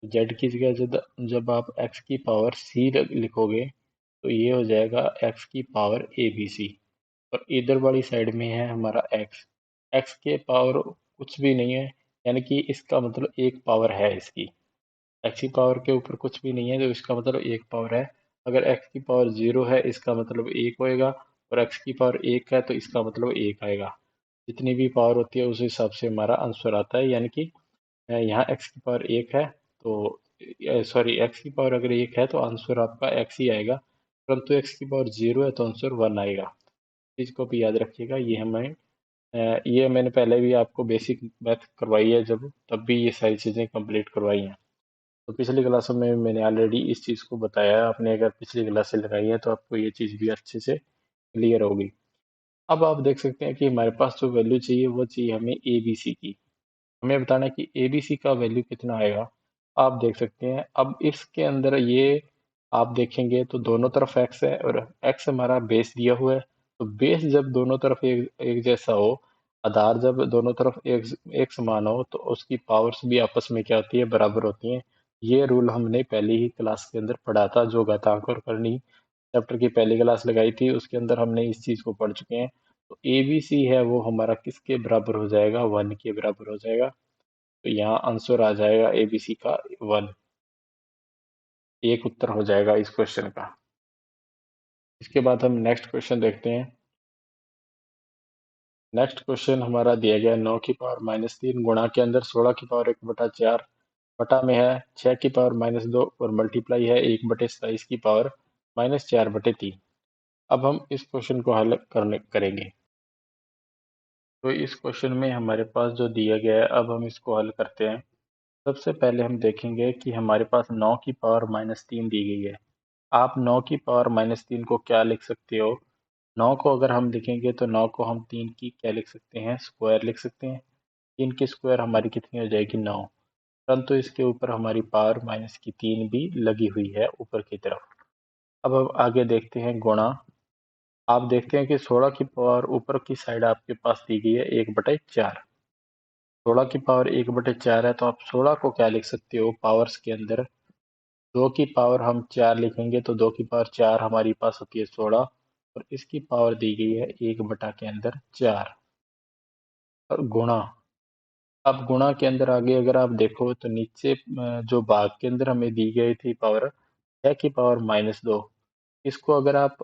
z की जगह जब जब आप x की पावर c लिखोगे तो ये हो जाएगा x की पावर abc, और इधर वाली साइड में है हमारा x के पावर कुछ भी नहीं है, यानी कि इसका मतलब एक पावर है इसकी, एक्स की पावर के ऊपर कुछ भी नहीं है तो इसका मतलब एक पावर है। अगर एक्स की पावर जीरो है इसका मतलब एक होएगा, और एक्स की पावर एक है तो इसका मतलब एक आएगा। जितनी भी पावर होती है उस हिसाब से हमारा आंसर आता है, यानी कि यहाँ एक्स की पावर एक है तो सॉरी, एक्स की पावर अगर एक है तो आंसर आपका एक्स ही आएगा, परंतु एक्स की पावर जीरो है तो आंसर वन आएगा। इसको भी याद रखिएगा, ये मैंने पहले भी आपको बेसिक मैथ करवाई है जब, तब भी ये सारी चीज़ें कंप्लीट करवाई हैं। तो पिछली क्लासों में मैंने ऑलरेडी इस चीज़ को बताया है, आपने अगर पिछली क्लासें लगाई है तो आपको ये चीज़ भी अच्छे से क्लियर होगी। अब आप देख सकते हैं कि हमारे पास जो वैल्यू चाहिए वो चाहिए हमें ए बी सी की। हमें बताना है कि ए बी सी का वैल्यू कितना आएगा। आप देख सकते हैं अब इसके अंदर ये आप देखेंगे तो दोनों तरफ एक्स है और एक्स हमारा बेस दिया हुआ है। तो बेस जब दोनों तरफ एक एक जैसा हो, आधार जब दोनों तरफ एक एक समान हो तो उसकी पावर्स भी आपस में क्या होती है, बराबर होती हैं। ये रूल हमने पहली ही क्लास के अंदर पढ़ा था, जो घातांक और करनी चैप्टर की पहली क्लास लगाई थी उसके अंदर हमने इस चीज़ को पढ़ चुके हैं। तो ए बी सी है वो हमारा किसके बराबर हो जाएगा, वन के बराबर हो जाएगा। तो यहाँ आंसर आ जाएगा एबीसी का वन, एक उत्तर हो जाएगा इस क्वेश्चन का। इसके बाद हम नेक्स्ट क्वेश्चन देखते हैं। नेक्स्ट क्वेश्चन हमारा दिया गया है 9 की पावर -3 गुणा के अंदर 16 की पावर 1/4 बटा में है 6 की पावर -2 और मल्टीप्लाई है 1/27 की पावर -4/3। अब हम इस क्वेश्चन को हल करेंगे। तो इस क्वेश्चन में हमारे पास जो दिया गया है, अब हम इसको हल करते हैं। सबसे पहले हम देखेंगे कि हमारे पास 9 की पावर -3 दी गई है। आप 9 की पावर -3 को क्या लिख सकते हो, 9 को अगर हम लिखेंगे तो 9 को हम 3 की क्या लिख सकते हैं, स्क्वायर लिख सकते हैं। 3 की स्क्वायर हमारी कितनी हो जाएगी, 9। परंतु इसके ऊपर हमारी पावर -3 भी लगी हुई है ऊपर की तरफ। अब हम आगे देखते हैं गुणा। आप देखते हैं कि 16 की पावर ऊपर की साइड आपके पास दी गई है 1/4। 16 की पावर 1/4 है तो आप 16 को क्या लिख सकते हो पावर्स के अंदर, 2 की पावर हम 4 लिखेंगे तो 2 की पावर 4 हमारी पास होती है 16, और इसकी पावर दी गई है 1/4 और गुणा। अब गुणा के अंदर आगे अगर आप देखो तो नीचे जो भाग के अंदर हमें दी गई थी पावर 6 की पावर -2, इसको अगर आप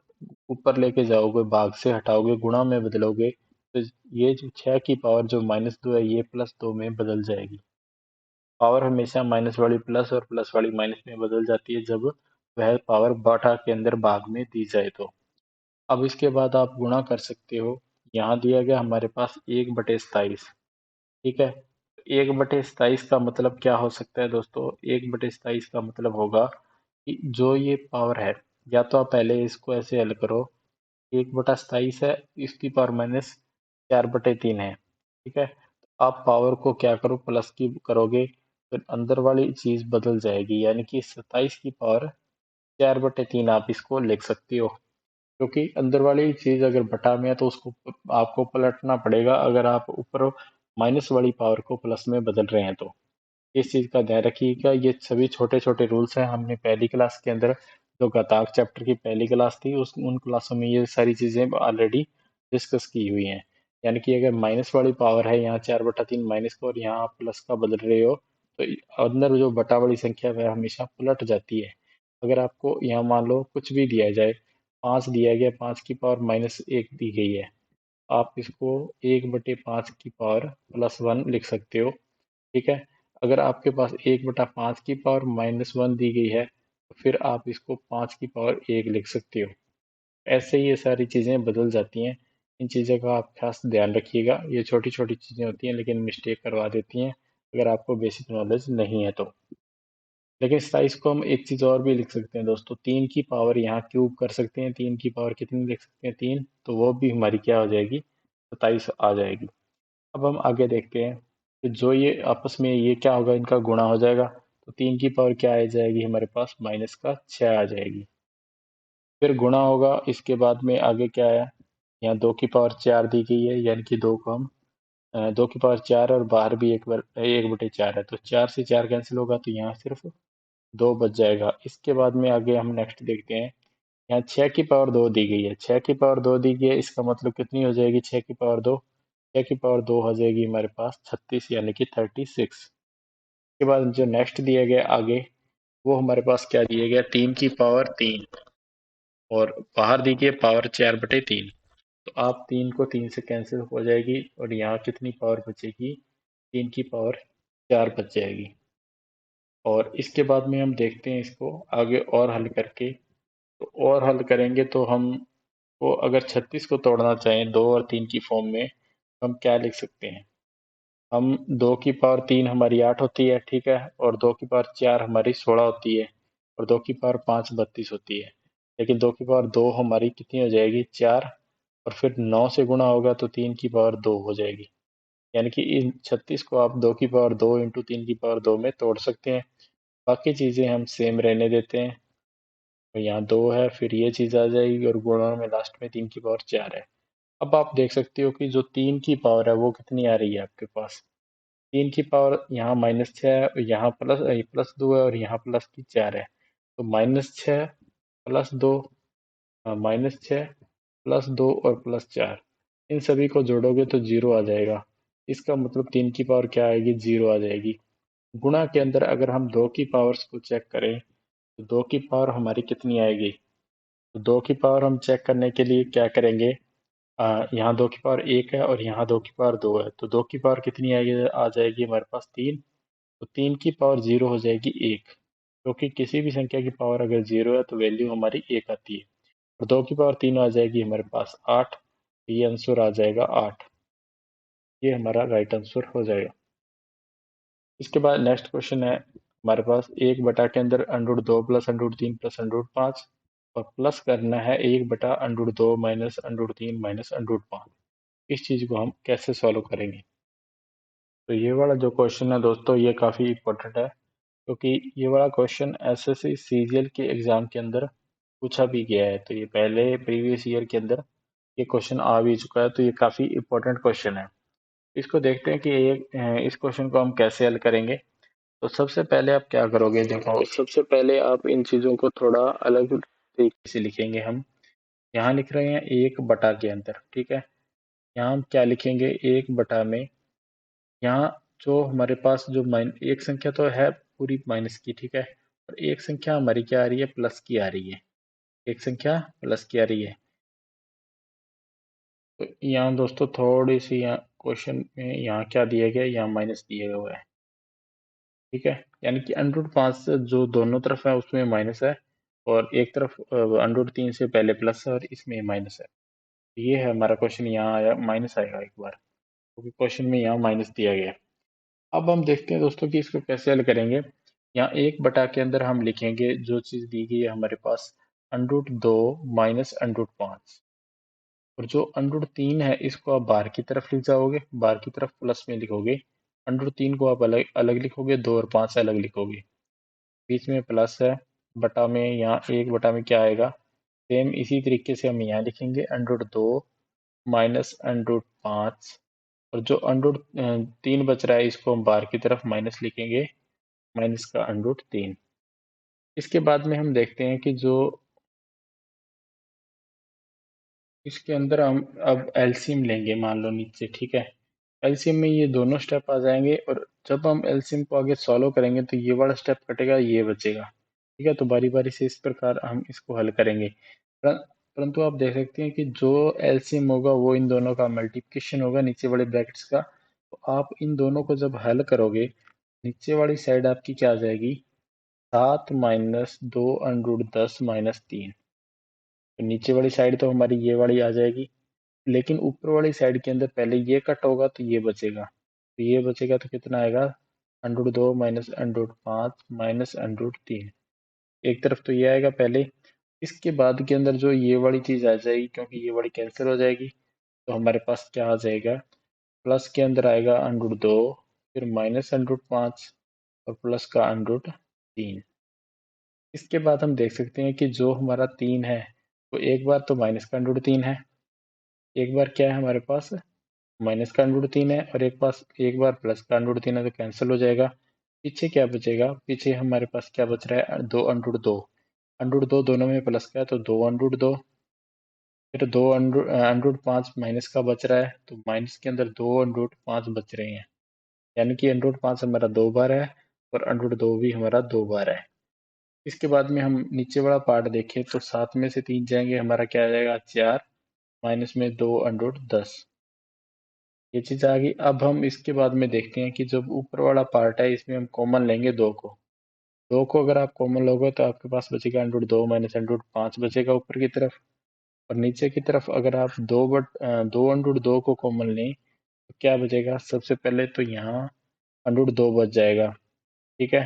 ऊपर लेके जाओगे, भाग से हटाओगे, गुणा में बदलोगे तो ये जो 6 की पावर जो -2 है ये +2 में बदल जाएगी। पावर हमेशा माइनस वाली प्लस और प्लस वाली माइनस में बदल जाती है जब वह पावर बटा के अंदर भाग में दी जाए तो। अब इसके बाद आप गुणा कर सकते हो। यहाँ दिया गया हमारे पास 1/27, ठीक है। 1/27 का मतलब क्या हो सकता है दोस्तों? 1/27 का मतलब होगा कि जो ये पावर है, या तो आप पहले इसको ऐसे हल करो, 1/27 है, इसकी पावर माइनस 4/3 है, ठीक है। आप पावर को क्या करो, प्लस की करोगे तो अंदर वाली चीज बदल जाएगी, यानी कि 27 की पावर 4/3 आप इसको लिख सकते हो। क्योंकि अंदर वाली चीज अगर बटा में है तो उसको आपको पलटना पड़ेगा, अगर आप ऊपर माइनस वाली पावर को प्लस में बदल रहे हैं तो। इस चीज का ध्यान रखिएगा। ये सभी छोटे छोटे रूल्स हैं, हमने पहली क्लास के अंदर, जो घातांक चैप्टर की पहली क्लास थी, उस उन क्लासों में ये सारी चीजें ऑलरेडी डिस्कस की हुई हैं। यानी कि अगर माइनस वाली पावर है, यहाँ 4/3 माइनस का और यहाँ आप प्लस का बदल रहे हो, तो अंदर जो बटा वाली संख्या है वह हमेशा पलट जाती है। अगर आपको यहाँ मान लो कुछ भी दिया जाए, 5 दिया गया, 5 की पावर -1 दी गई है, आप इसको 1/5 की पावर +1 लिख सकते हो, ठीक है। अगर आपके पास 1/5 की पावर -1 दी गई है, तो फिर आप इसको 5 की पावर 1 लिख सकते हो। ऐसे ही ये सारी चीज़ें बदल जाती हैं। इन चीज़ों का आप खास ध्यान रखिएगा। ये छोटी छोटी चीज़ें होती हैं लेकिन मिस्टेक करवा देती हैं, अगर आपको बेसिक नॉलेज नहीं है तो। लेकिन साइज को हम एक चीज़ और भी लिख सकते हैं दोस्तों, 3 की पावर यहाँ क्यूब कर सकते हैं। 3 की पावर कितनी लिख सकते हैं? 3, तो वो भी हमारी क्या हो जाएगी? 27 आ जाएगी। अब हम आगे देखते हैं कि जो ये आपस में ये क्या होगा, इनका गुणा हो जाएगा, तो 3 की पावर क्या आ जाएगी हमारे पास? -6 आ जाएगी। फिर गुणा होगा, इसके बाद में आगे क्या आया? यहाँ 2 की पावर 4 दी गई है, यानी कि 2 को हम 2 की पावर 4 और बाहर भी 1/4 है, तो 4 से 4 कैंसिल होगा, तो यहाँ सिर्फ 2 बच जाएगा। इसके बाद में आगे हम नेक्स्ट देखते हैं। यहाँ 6 की पावर 2 दी गई है, 6 की पावर 2 दी गई है, इसका मतलब कितनी हो जाएगी? 6 की पावर 2, 6 की पावर 2 हो जाएगी हमारे पास 36, यानी कि 36। के बाद जो नेक्स्ट दिया गया आगे, वो हमारे पास क्या दिया गया? 3 की पावर 3 और बाहर दी गई पावर 4/3। तो आप 3 को 3 से कैंसिल हो जाएगी और यहाँ कितनी पावर बचेगी? 3 की पावर 4 बच जाएगी। और इसके बाद में हम देखते हैं इसको आगे और हल करके। तो और हल करेंगे तो हम को अगर 36 को तोड़ना चाहें 2 और 3 की फॉर्म में, तो हम क्या लिख सकते हैं? हम 2 की पावर 3 हमारी 8 होती है, ठीक है, और 2 की पावर 4 हमारी 16 होती है, और 2 की पावर 5 32 होती है। लेकिन 2 की पावर 2 हमारी कितनी हो जाएगी? 4, और फिर 9 से गुणा होगा तो 3 की पावर 2 हो जाएगी। यानी कि इन 36 को आप 2 की पावर 2 इंटू 3 की पावर 2 में तोड़ सकते हैं। बाकी चीज़ें हम सेम रहने देते हैं। तो यहाँ 2 है, फिर ये चीज़ आ जाएगी, और गुणा में लास्ट में 3 की पावर 4 है। अब आप देख सकते हो कि जो 3 की पावर है वो कितनी आ रही है आपके पास? 3 की पावर यहाँ -6 है, यहाँ +2 है, और यहाँ +4 है। तो -6 +2, -6 +2 और +4, इन सभी को जोड़ोगे तो 0 आ जाएगा। इसका मतलब 3 की पावर क्या आएगी? 0 आ जाएगी। गुणा के अंदर अगर हम 2 की पावर्स को चेक करें, तो 2 की पावर हमारी कितनी आएगी? तो 2 की पावर हम चेक करने के लिए क्या करेंगे? यहाँ 2 की पावर 1 है और यहाँ 2 की पावर 2 है, तो 2 की पावर कितनी आएगी? आ जाएगी हमारे पास 3। तो 3 की पावर 0 हो जाएगी 1, क्योंकि किसी भी संख्या की पावर अगर 0 है तो वैल्यू हमारी 1 आती है। और 2 की पावर 3 आ जाएगी हमारे पास 8, ये आंसर आ जाएगा 8। ये हमारा राइट आंसर हो जाएगा। इसके बाद नेक्स्ट क्वेश्चन है हमारे पास, 1 के अंदर √2 + √3 + √5, और प्लस करना है 1 √2 - √3 - √5। इस चीज़ को हम कैसे सॉल्व करेंगे? तो ये वाला जो क्वेश्चन है दोस्तों, ये काफ़ी इंपॉर्टेंट है, क्योंकि ये वाला क्वेश्चन एसएससी सीजीएल के एग्ज़ाम के अंदर पूछा भी गया है। तो ये पहले प्रीवियस ईयर के अंदर ये क्वेश्चन आ भी चुका है, तो ये काफ़ी इंपॉर्टेंट क्वेश्चन है। इसको देखते हैं कि इस क्वेश्चन को हम कैसे हल करेंगे। तो सबसे पहले आप क्या करोगे? देखो, सबसे पहले आप इन चीज़ों को थोड़ा अलग तरीके से लिखेंगे हम। यहाँ लिख रहे हैं 1 के अंदर, ठीक है। यहाँ हम क्या लिखेंगे? 1 में, यहाँ जो हमारे पास जो एक संख्या तो है पूरी माइनस की, ठीक है, और एक संख्या हमारी क्या आ रही है? प्लस की आ रही है। एक संख्या प्लस की आ रही है। तो यहाँ दोस्तों थोड़ी सी, यहाँ क्वेश्चन में यहाँ क्या दिया गया है? यहाँ माइनस दिया हुआ है, ठीक है। यानी कि √5 जो दोनों तरफ है उसमें माइनस है, और एक तरफ √3 से पहले प्लस है और इसमें माइनस है। ये है हमारा क्वेश्चन, यहाँ आया माइनस आएगा एक बार, क्योंकि क्वेश्चन में यहाँ माइनस दिया गया है। अब हम देखते हैं दोस्तों कि इसको कैसे हल करेंगे। यहाँ 1 के अंदर हम लिखेंगे जो चीज़ दी गई है हमारे पास, √2 माइनस √5, और जो √3 है इसको आप बाहर की तरफ लिख जाओगे, बाहर की तरफ प्लस में लिखोगे, √3 को आप अलग अलग लिखोगे, 2 और 5 अलग लिखोगे, बीच में प्लस है, बटा में यहाँ 1 में क्या आएगा, सेम इसी तरीके से हम यहाँ लिखेंगे √2 माइनस √5, और जो √3 बच रहा है इसको हम बाहर की तरफ माइनस लिखेंगे, माइनस का √3। इसके बाद में हम देखते हैं कि जो इसके अंदर हम अब एलसीएम लेंगे, मान लो नीचे, ठीक है। एलसीएम में ये दोनों स्टेप आ जाएंगे, और जब हम एलसीएम को आगे सॉल्व करेंगे तो ये वाला स्टेप कटेगा, ये बचेगा, ठीक है। तो बारी बारी से इस प्रकार हम इसको हल करेंगे। परंतु आप देख सकते हैं कि जो एलसीएम होगा वो इन दोनों का मल्टीप्लिकेशन होगा नीचे वाले ब्रैकेट्स का। तो आप इन दोनों को जब हल करोगे, नीचे वाली साइड आपकी क्या आ जाएगी, 7 माइनस 2√10 - 3। तो नीचे वाली साइड तो हमारी ये वाली आ जाएगी, लेकिन ऊपर वाली साइड के अंदर पहले ये कट होगा तो ये बचेगा, तो ये बचेगा तो कितना आएगा, √2 माइनस √5 माइनस √3। एक तरफ तो ये आएगा पहले, इसके बाद के अंदर जो ये वाली चीज आ जाएगी, क्योंकि ये वाली कैंसिल हो जाएगी, तो हमारे पास क्या आ जाएगा, प्लस के अंदर आएगा √2, फिर माइनस √5 और प्लस का √3। इसके बाद हम देख सकते हैं कि जो हमारा 3 है, तो एक बार तो माइनस का √3 है, एक बार क्या है हमारे पास, माइनस का √3 है, और एक बार प्लस का √3 है, तो कैंसिल हो जाएगा। पीछे क्या बचेगा, पीछे हमारे पास क्या बच रहा है, 2 √2 दोनों में प्लस का है तो 2 √2, फिर 2 √5 माइनस का बच रहा है, तो माइनस के अंदर 2 √5 बच रहे हैं, यानी कि √5 हमारा 2 बार है और √2 भी हमारा 2 बार है। इसके बाद में हम नीचे वाला पार्ट देखें तो 7 में से 3 जाएंगे, हमारा क्या आ जाएगा, 4, माइनस में 2 √10, ये चीज आ गई। अब हम इसके बाद में देखते हैं कि जब ऊपर वाला पार्ट है इसमें हम कॉमन लेंगे 2 को अगर आप कॉमन लोगे तो आपके पास बचेगा √2 माइनस √5 बचेगा ऊपर की तरफ, और नीचे की तरफ अगर आप 2 को कॉमन लें तो क्या बचेगा, सबसे पहले तो यहाँ √2 बच जाएगा, ठीक है,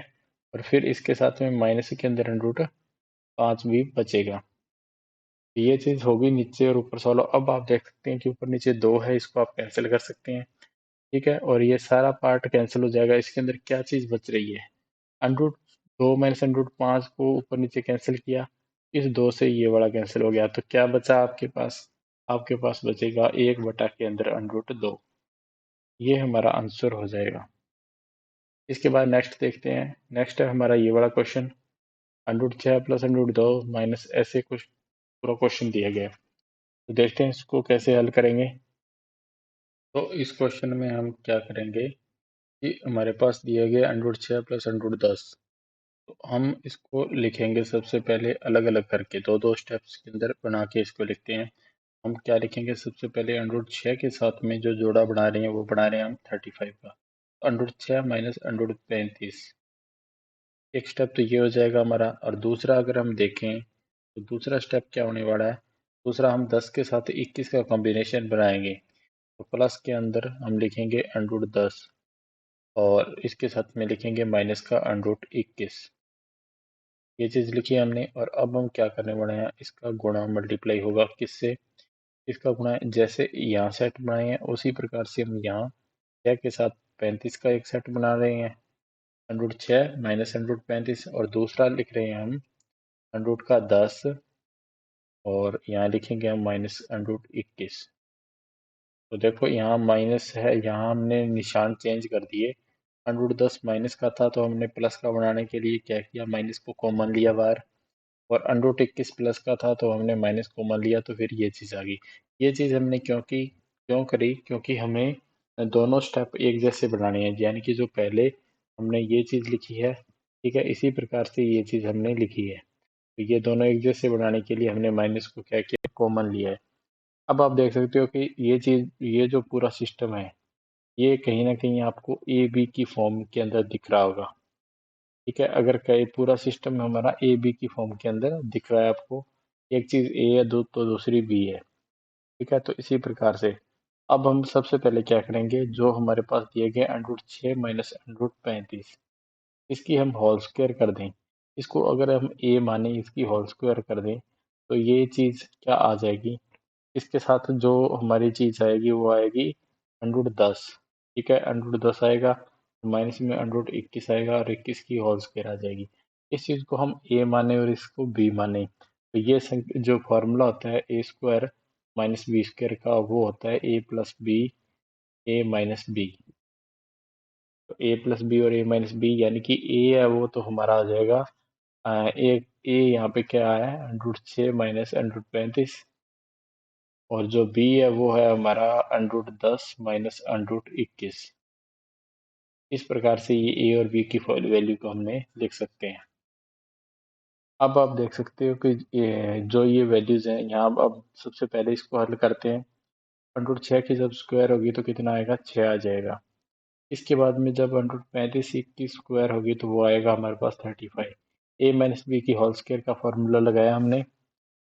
और फिर इसके साथ में माइनस के अंदर √5 भी बचेगा। ये चीज होगी नीचे और ऊपर सॉल्व। अब आप देख सकते हैं कि ऊपर नीचे 2 है, इसको आप कैंसिल कर सकते हैं, ठीक है, और ये सारा पार्ट कैंसिल हो जाएगा। इसके अंदर क्या चीज बच रही है, √2 माइनस √5 को ऊपर नीचे कैंसिल किया, इस 2 से ये वाला कैंसिल हो गया, तो क्या बचा आपके पास, आपके पास बचेगा 1 के अंदर √2। ये हमारा आंसर हो जाएगा। इसके बाद नेक्स्ट देखते हैं, नेक्स्ट है हमारा ये वाला क्वेश्चन, √6 प्लस √2 माइनस, ऐसे कुछ पूरा क्वेश्चन दिया गया है। तो देखते हैं इसको कैसे हल करेंगे। तो इस क्वेश्चन में हम क्या करेंगे कि हमारे पास दिया गया √6 प्लस √10, तो हम इसको लिखेंगे सबसे पहले अलग अलग करके, दो दो स्टेप्स के अंदर बना के इसको लिखते हैं। हम क्या लिखेंगे, सबसे पहले √6 के साथ में जो जोड़ा बना रहे हैं वो बना रहे हैं हम 35 का, √6 माइनस √35, एक स्टेप तो ये हो जाएगा हमारा। और दूसरा अगर हम देखें तो दूसरा स्टेप क्या होने वाला है, दूसरा हम 10 के साथ 21 का कॉम्बिनेशन बनाएंगे, तो प्लस के अंदर हम लिखेंगे √10, और इसके साथ में लिखेंगे माइनस का √21। ये चीज लिखी है हमने, और अब हम क्या करने वाले हैं, इसका गुणा मल्टीप्लाई होगा किससे, इसका गुणा जैसे यहाँ सेट बनाए हैं उसी प्रकार से हम यहाँ 6 के साथ 35 का एक सेट बना रहे हैं, √6 माइनस √35, और दूसरा लिख रहे हैं हम √10, और यहाँ लिखेंगे हम माइनस √21। तो देखो यहाँ माइनस है, यहाँ हमने निशान चेंज कर दिए, √10 माइनस का था तो हमने प्लस का बनाने के लिए क्या किया, माइनस को कॉमन लिया बाहर, और √21 प्लस का था तो हमने माइनस कॉमन लिया, तो फिर ये चीज़ आ गई। ये चीज़ हमने क्यों करी, क्योंकि हमें दोनों स्टेप एक जैसे बनाने हैं, यानी कि जो पहले हमने ये चीज़ लिखी है, ठीक है, इसी प्रकार से ये चीज़ हमने लिखी है, तो ये दोनों एक जैसे बनाने के लिए हमने माइनस को क्या किया, कॉमन लिया है। अब आप देख सकते हो कि ये चीज़, ये जो पूरा सिस्टम है, ये कहीं ना कहीं आपको ए बी की फॉर्म के अंदर दिख रहा होगा, ठीक है, अगर कई पूरा सिस्टम हमारा ए बी की फॉर्म के अंदर दिख रहा है आपको, एक चीज ए है दो तो दूसरी बी है। ठीक है, तो इसी प्रकार से अब हम सबसे पहले क्या करेंगे, जो हमारे पास दिए गए √6 माइनस √35, इसकी हम होल स्क्वायर कर दें। इसको अगर हम ए माने इसकी होल स्क्वायर कर दें तो ये चीज क्या आ जाएगी, इसके साथ जो हमारी चीज आएगी वो आएगी √10। ठीक है, √10 आएगा, माइनस में √21 आएगा और 21 की होल स्क्वायर आ जाएगी। इस चीज को हम ए माने और इसको बी माने तो ये जो फॉर्मूला होता है A square minus B square का, वो होता है ए प्लस बी ए माइनस बी। तो ए प्लस बी और ए माइनस बी, यानी कि ए है वो तो हमारा आ जाएगा ए यहाँ पे क्या है √6 माइनस √35, और जो बी है वो है हमारा √10 माइनस √21। इस प्रकार से ये ए और बी की वैल्यू को हमने लिख सकते हैं। अब आप देख सकते हो कि जो ये वैल्यूज हैं यहाँ, अब सबसे पहले इसको हल करते हैं। √6 की जब स्क्वायर होगी तो कितना आएगा, 6 आ जाएगा। इसके बाद में जब √35 की स्क्वायर होगी तो वो आएगा हमारे पास 35। ए माइनस बी की होल स्क्वायर का फॉर्मूला लगाया हमने।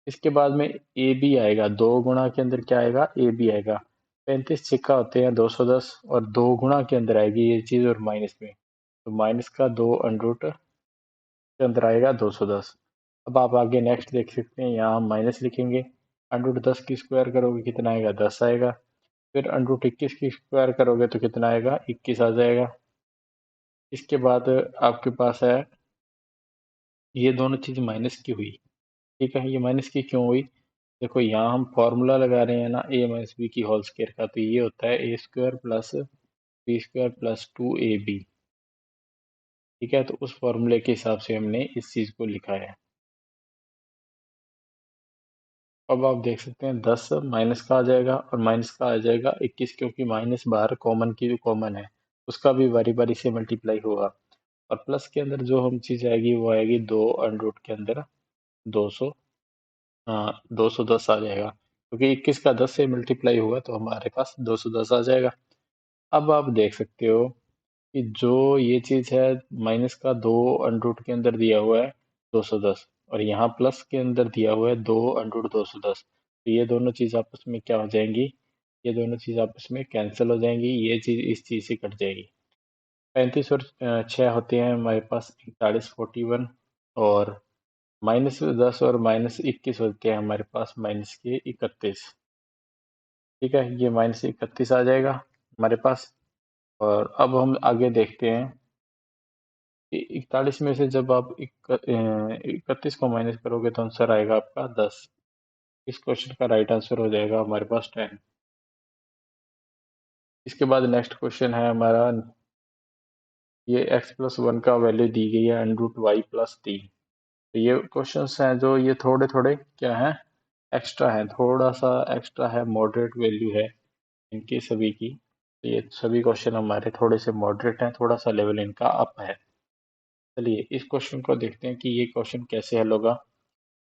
इसके बाद में ए बी आएगा, दो गुणा के अंदर क्या आएगा, ए बी आएगा। 35 सिक्का होते हैं 210, और दो गुणा के अंदर आएगी ये चीज और माइनस में, तो माइनस का दो अंडरूट के अंदर आएगा 210। अब आप आगे नेक्स्ट देख सकते हैं, यहाँ हम माइनस लिखेंगे। √10 की स्क्वायर करोगे कितना आएगा, 10 आएगा। फिर √21 की स्क्वायर करोगे तो कितना आएगा, 21 आ जाएगा। इसके बाद आपके पास है, ये दोनों चीज माइनस की हुई। ठीक है, ये माइनस की क्यों हुई, देखो यहाँ हम फॉर्मूला लगा रहे हैं ना ए माइनस बी की होल स्क्वायर का, तो ये होता है A square plus B square plus 2ab। ठीक है, तो उस फॉर्मूले के हिसाब से हमने इस चीज को लिखा है। अब आप देख सकते हैं 10 माइनस का आ जाएगा और माइनस का आ जाएगा 21, क्योंकि माइनस बाहर कॉमन की जो कॉमन है उसका भी बारी बारी से मल्टीप्लाई होगा। और प्लस के अंदर जो हम चीज आएगी वो आएगी दो अंडरूट के अंदर 200, हाँ 210 आ जाएगा, क्योंकि 21 का 10 से मल्टीप्लाई होगा तो हमारे पास 210 आ जाएगा। अब आप देख सकते हो कि जो ये चीज है, माइनस का दो अंडरूट के अंदर दिया हुआ है 210, और यहाँ प्लस के अंदर दिया हुआ है दो अंडरूट 210, तो ये दोनों चीज आपस में क्या हो जाएंगी, ये दोनों चीज आपस में कैंसिल हो जाएंगी, ये चीज इस चीज से कट जाएगी। 35 और 6 होते हैं हमारे पास 41, 41, और -10 और -21 होते हैं हमारे पास माइनस के 31। ठीक है, ये -31 आ जाएगा हमारे पास। और अब हम आगे देखते हैं कि 41 में से जब आप 31 को माइनस करोगे तो आंसर आएगा आपका 10। इस क्वेश्चन का राइट आंसर हो जाएगा हमारे पास 10। इसके बाद नेक्स्ट क्वेश्चन है हमारा, ये x+1 का वैल्यू दी गई है √y+3। तो ये क्वेश्चंस हैं जो ये थोड़े थोड़े क्या हैं, एक्स्ट्रा है, थोड़ा सा एक्स्ट्रा है, मॉडरेट वैल्यू है इनकी सभी की। तो ये सभी क्वेश्चन हमारे थोड़े से मॉडरेट हैं, थोड़ा सा लेवल इनका अप है। चलिए इस क्वेश्चन को देखते हैं कि ये क्वेश्चन कैसे हल होगा।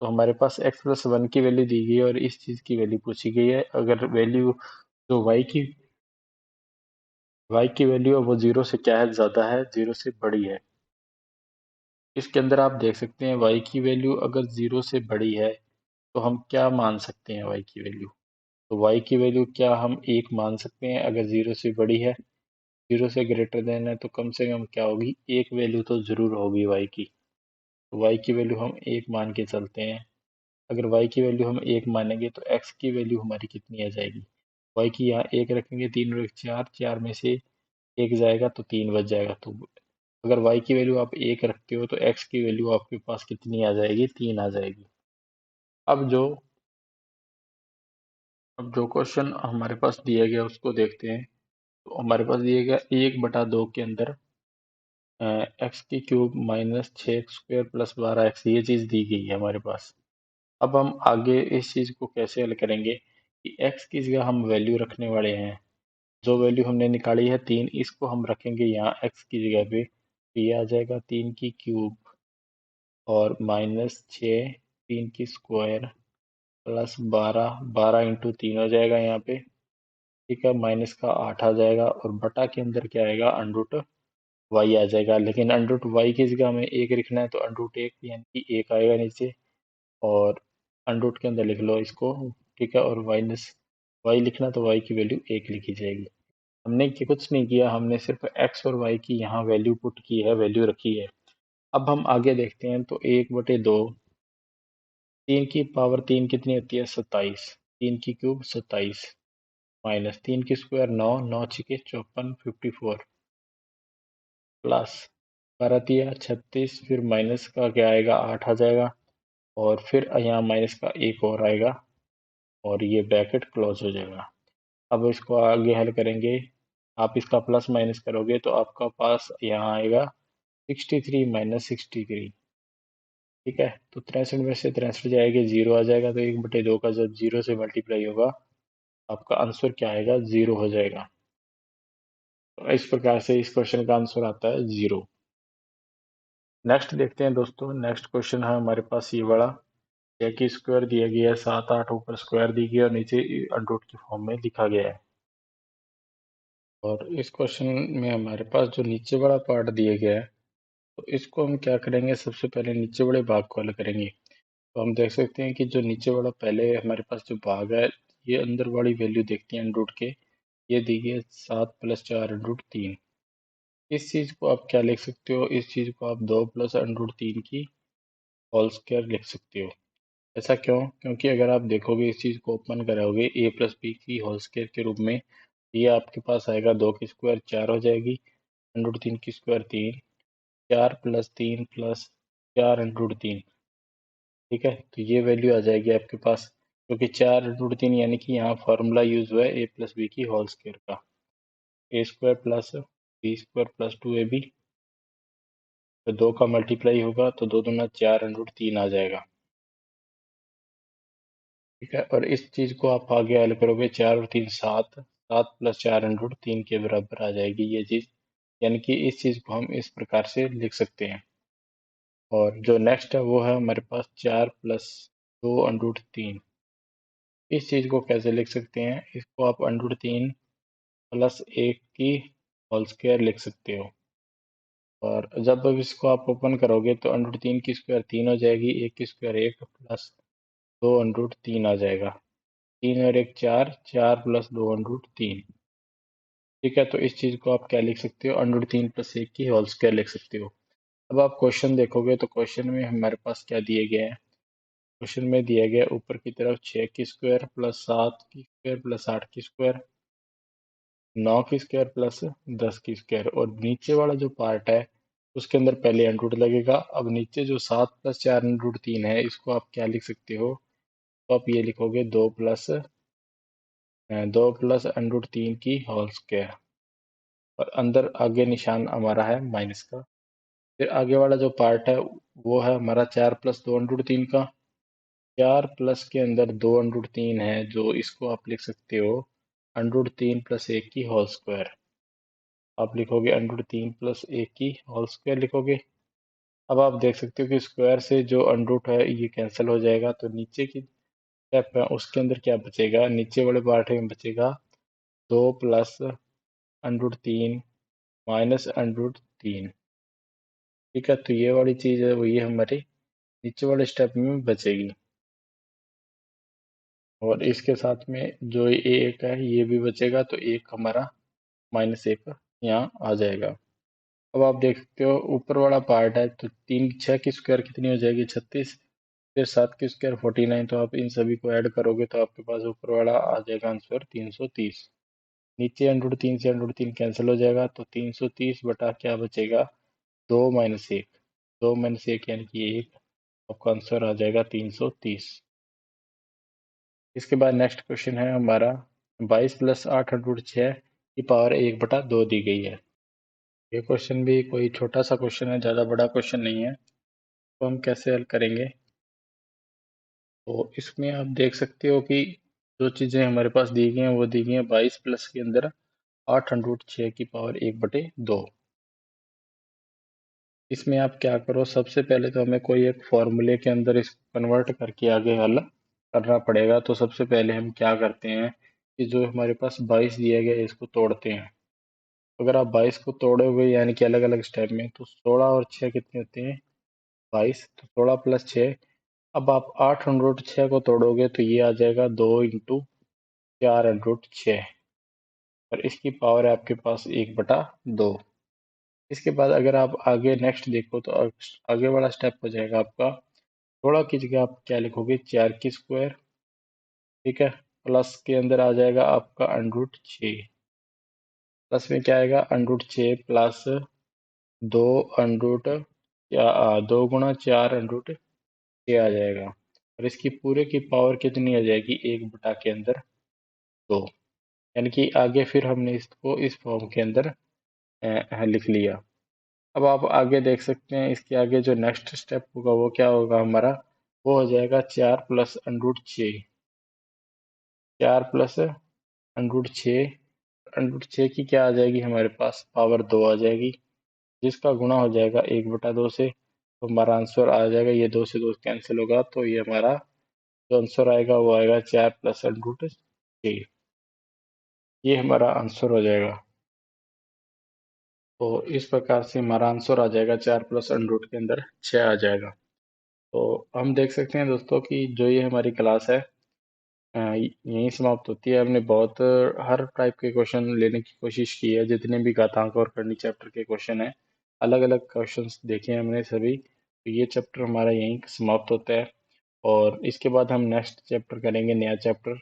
तो हमारे पास x+1 की वैल्यू दी गई है और इस चीज की वैल्यू पूछी गई है। अगर वैल्यू जो y की वैल्यू है वो जीरो से क्या है, ज्यादा है, जीरो से बड़ी है। इसके अंदर आप देख सकते हैं y की वैल्यू अगर जीरो से बड़ी है तो हम क्या मान सकते हैं y की वैल्यू, तो y की वैल्यू क्या हम एक मान सकते हैं अगर जीरो से बड़ी है, जीरो से ग्रेटर देन है तो कम से कम क्या होगी, एक वैल्यू तो जरूर होगी y की। तो y की वैल्यू हम एक मान के चलते हैं। अगर y की वैल्यू हम एक मानेंगे तो x की वैल्यू हमारी कितनी आ जाएगी, y की यहाँ एक रखेंगे, तीन और एक चार, चार में से एक जाएगा तो तीन बच जाएगा। तो अगर y की वैल्यू आप एक रखते हो तो x की वैल्यू आपके पास कितनी आ जाएगी, तीन आ जाएगी। अब जो अब जो क्वेश्चन हमारे पास दिया गया उसको देखते हैं। तो हमारे पास दिया गया 1/2 के अंदर x³ minus 6x² plus 12x, ये चीज दी गई है हमारे पास। अब हम आगे इस चीज को कैसे हल करेंगे कि x की जगह हम वैल्यू रखने वाले हैं, जो वैल्यू हमने निकाली है 3, इसको हम रखेंगे यहाँ x की जगह पे, तो ये आ जाएगा 3³ और -6, 3 की स्क्वायर प्लस 12, 12 × 3 हो जाएगा यहाँ पे। ठीक है, माइनस का 8 आ जाएगा और बटा के अंदर क्या आएगा, √10। वाई आ जाएगा, लेकिन अंडर रूट वाई की जगह हमें एक लिखना है तो अंडर रूट एक यानी कि एक आएगा नीचे, और अंडर रूट के अंदर लिख लो इसको, ठीक है। और माइनस वाई लिखना तो वाई की वैल्यू एक लिखी जाएगी। हमने कुछ नहीं किया, हमने सिर्फ एक्स और वाई की यहाँ वैल्यू पुट की है, वैल्यू रखी है। अब हम आगे देखते हैं तो 1/2, 3 की पावर 3 कितनी होती है 27, 3 की क्यूब 27, माइनस 3 की स्क्वायर 9, 9 6 54, 54, प्लस 12 36, फिर माइनस का क्या आएगा 8 आ जाएगा, और फिर यहाँ माइनस का एक और आएगा, और ये ब्रैकेट क्लोज हो जाएगा। अब इसको आगे हल करेंगे, आप इसका प्लस माइनस करोगे तो आपका पास यहाँ आएगा 63 माइनस 63, ठीक है। तो 63 में से 63 जाएगा, 0 आ जाएगा, तो 1/2 का जब 0 से मल्टीप्लाई होगा आपका आंसर क्या आएगा 0 हो जाएगा। तो इस प्रकार से इस क्वेश्चन का आंसर आता है 0। नेक्स्ट देखते हैं दोस्तों, नेक्स्ट क्वेश्चन है हमारे पास ये बड़ा, छः की स्क्वायर दिया गया है, 7 8 ऊपर स्क्वायर दी गई है और नीचे अंडररूट की फॉर्म में लिखा गया है। और इस क्वेश्चन में हमारे पास जो नीचे वाला पार्ट दिया गया है, तो इसको हम क्या करेंगे, सबसे पहले नीचे बड़े भाग को हल करेंगे। तो हम देख सकते हैं कि जो नीचे वाला पहले हमारे पास जो भाग है, ये अंदर वाली वैल्यू देखते हैं अंडर रूट के, ये दी गई है 7 + 4 अंडर रूट 3। इस चीज़ को आप क्या लिख सकते हो, इस चीज़ को आप 2 + अंडर रूट 3 की होल स्क्वायर लिख सकते हो। ऐसा क्यों, क्योंकि अगर आप देखोगे इस चीज़ को ओपन करोगे a+b की होल स्क्वायर के रूप में, ये आपके पास आएगा 2 की स्क्वायर 4 हो जाएगी, अंडर रूट 3 की स्क्वायर 3, 4 + 3 + 4 अंडर रूट 3, ठीक है। तो ये वैल्यू आ जाएगी आपके पास, क्योंकि 4 अंडर रूट 3 यानी कि यहाँ फॉर्मूला यूज हुआ है a+b की होल स्क्वायर का, a² + b² + 2ab, तो 2 का मल्टीप्लाई होगा तो 2 दूना 4 अंडर रूट 3 आ जाएगा, ठीक है। और इस चीज को आप आगे हल करोगे, 4 और 3 7, 7 + 4 अंडर रूट 3 के बराबर आ जाएगी ये चीज, यानी कि इस चीज को हम इस प्रकार से लिख सकते हैं। और जो नेक्स्ट है वो है हमारे पास 4 + 2 अंडर रूट 3। इस चीज को कैसे लिख सकते हैं, इसको आप अंडर रूट 3 + 1 की होल स्क्वायर लिख सकते हो। और जब अब इसको आप ओपन करोगे तो अंडर रूट 3 की स्क्वायर 3 हो जाएगी, 1 की स्क्वायर 1 प्लस 2 अंडर रूट 3 आ जाएगा, 3 और 1 4, 4 + 2 अंडर रूट 3, ठीक है। तो इस चीज को आप क्या लिख सकते हो, अंडर रूट 3 + 1 की होल स्क्वायर लिख सकते हो। अब आप क्वेश्चन देखोगे तो क्वेश्चन में हमारे पास क्या दिए गए हैं, क्वेश्चन में दिया गया ऊपर की तरफ 6 की स्क्वायर + 7 की स्क्वायर + 8 की स्क्वायर, 9 की स्क्वायर + 10 की स्क्वायर, और नीचे वाला जो पार्ट है उसके अंदर पहले अंडर रूट लगेगा। अब नीचे जो 7 + 4 अंडर रूट 3 है, इसको आप क्या लिख सकते हो, तो आप ये लिखोगे 2 + अंडर रूट 3 की होल स्क्वायर, और अंदर आगे निशान हमारा है माइनस का। फिर आगे वाला जो पार्ट है वो है हमारा 4 + 2 अंडर रूट 3 का, 4 प्लस के अंदर 2 अंडर रूट 3 है, जो इसको आप लिख सकते हो अंडर रूट 3 + 1 की होल स्क्वायर। आप लिखोगे अंडर रूट 3 + 1 की होल स्क्वायर लिखोगे। अब आप देख सकते हो कि स्क्वायर से जो अंडर रूट है ये कैंसिल हो जाएगा, तो नीचे की स्टेप है उसके अंदर क्या बचेगा, नीचे वाले पार्ट में बचेगा 2 + under root 3 minus under root 3, ठीक है। तो ये वाली चीज है वो ये हमारे नीचे वाले स्टेप में बचेगी, और इसके साथ में जो ये एक है ये भी बचेगा, तो एक हमारा -1 यहाँ आ जाएगा। अब आप देख सकते हो ऊपर वाला पार्ट है, तो 6 की स्क्वायर कितनी हो जाएगी 36, फिर 7 की स्क्वायर 49, तो आप इन सभी को ऐड करोगे तो आपके पास ऊपर वाला आ जाएगा आंसर 330। नीचे अंडर रूट 3 से अंडर रूट 3 कैंसिल हो जाएगा, तो 330 बटा क्या बचेगा 2 - 1, 2 - 1 यानी कि 1, आपका आंसर आ जाएगा 330। इसके बाद नेक्स्ट क्वेश्चन है हमारा 22 + 8 अंडर रूट 6 की पावर 1/2 दी गई है। ये क्वेश्चन भी कोई छोटा सा क्वेश्चन है, ज़्यादा बड़ा क्वेश्चन नहीं है। तो हम कैसे हल करेंगे, तो इसमें आप देख सकते हो कि जो चीज़ें हमारे पास दी गई हैं वो दी गई हैं 22 प्लस के अंदर 8 अंडर रूट 6 की पावर 1/2। इसमें आप क्या करो, सबसे पहले तो हमें कोई एक फॉर्मूले के अंदर इसको कन्वर्ट करके आगे हल करना पड़ेगा। तो सबसे पहले हम क्या करते हैं कि जो हमारे पास 22 दिया गया है इसको तोड़ते हैं। अगर आप 22 को तोड़े हुए यानी कि अलग अलग स्टेप में, तो 16 और 6 कितने होते हैं? 22। तो 16 प्लस 6। अब आप 8 √6 को तोड़ोगे तो ये आ जाएगा 2 × 4 √6, और इसकी पावर है आपके पास 1/2। इसके बाद अगर आप आगे नेक्स्ट देखो तो आगे वाला स्टेप हो जाएगा आपका, 16 की जगह आप क्या लिखोगे? 4 की स्क्वायर, ठीक है, प्लस के अंदर आ जाएगा आपका √6, प्लस में क्या आएगा? √6 प्लस 2 अंडरूट या 2 × 4 √6 आ जाएगा, और इसकी पूरे की पावर कितनी आ जाएगी? 1/, के अंदर 2। यानी कि आगे फिर हमने इसको इस फॉर्म के अंदर लिख लिया। अब आप आगे देख सकते हैं, इसके आगे जो नेक्स्ट स्टेप होगा वो क्या होगा हमारा? वो हो जाएगा 4 प्लस √6, 4 प्लस √6, √6 की क्या आ जाएगी हमारे पास? पावर 2 आ जाएगी, जिसका गुणा हो जाएगा 1/2 से, तो हमारा आंसर आ जाएगा, ये 2 से 2 कैंसिल होगा, तो ये हमारा जो आंसर आएगा वो आएगा 4 प्लस √6। ये हमारा आंसर हो जाएगा। तो इस प्रकार से हमारा आंसर आ जाएगा 4 प्लस √ के अंदर 6 आ जाएगा। तो हम देख सकते हैं दोस्तों कि जो ये हमारी क्लास है यहीं समाप्त होती है। हमने बहुत हर टाइप के क्वेश्चन लेने की कोशिश की है, जितने भी घातांक और करनी चैप्टर के क्वेश्चन हैं, अलग अलग क्वेश्चंस देखे हैं हमने सभी। तो ये चैप्टर हमारा यहीं समाप्त होता है, और इसके बाद हम नेक्स्ट चैप्टर करेंगे, नया चैप्टर।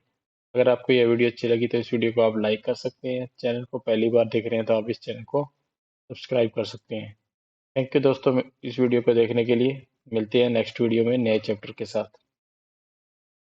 अगर आपको यह वीडियो अच्छी लगी तो इस वीडियो को आप लाइक कर सकते हैं। चैनल को पहली बार देख रहे हैं तो आप इस चैनल को सब्सक्राइब कर सकते हैं। थैंक यू दोस्तों इस वीडियो को देखने के लिए। मिलते हैं नेक्स्ट वीडियो में नए चैप्टर के साथ।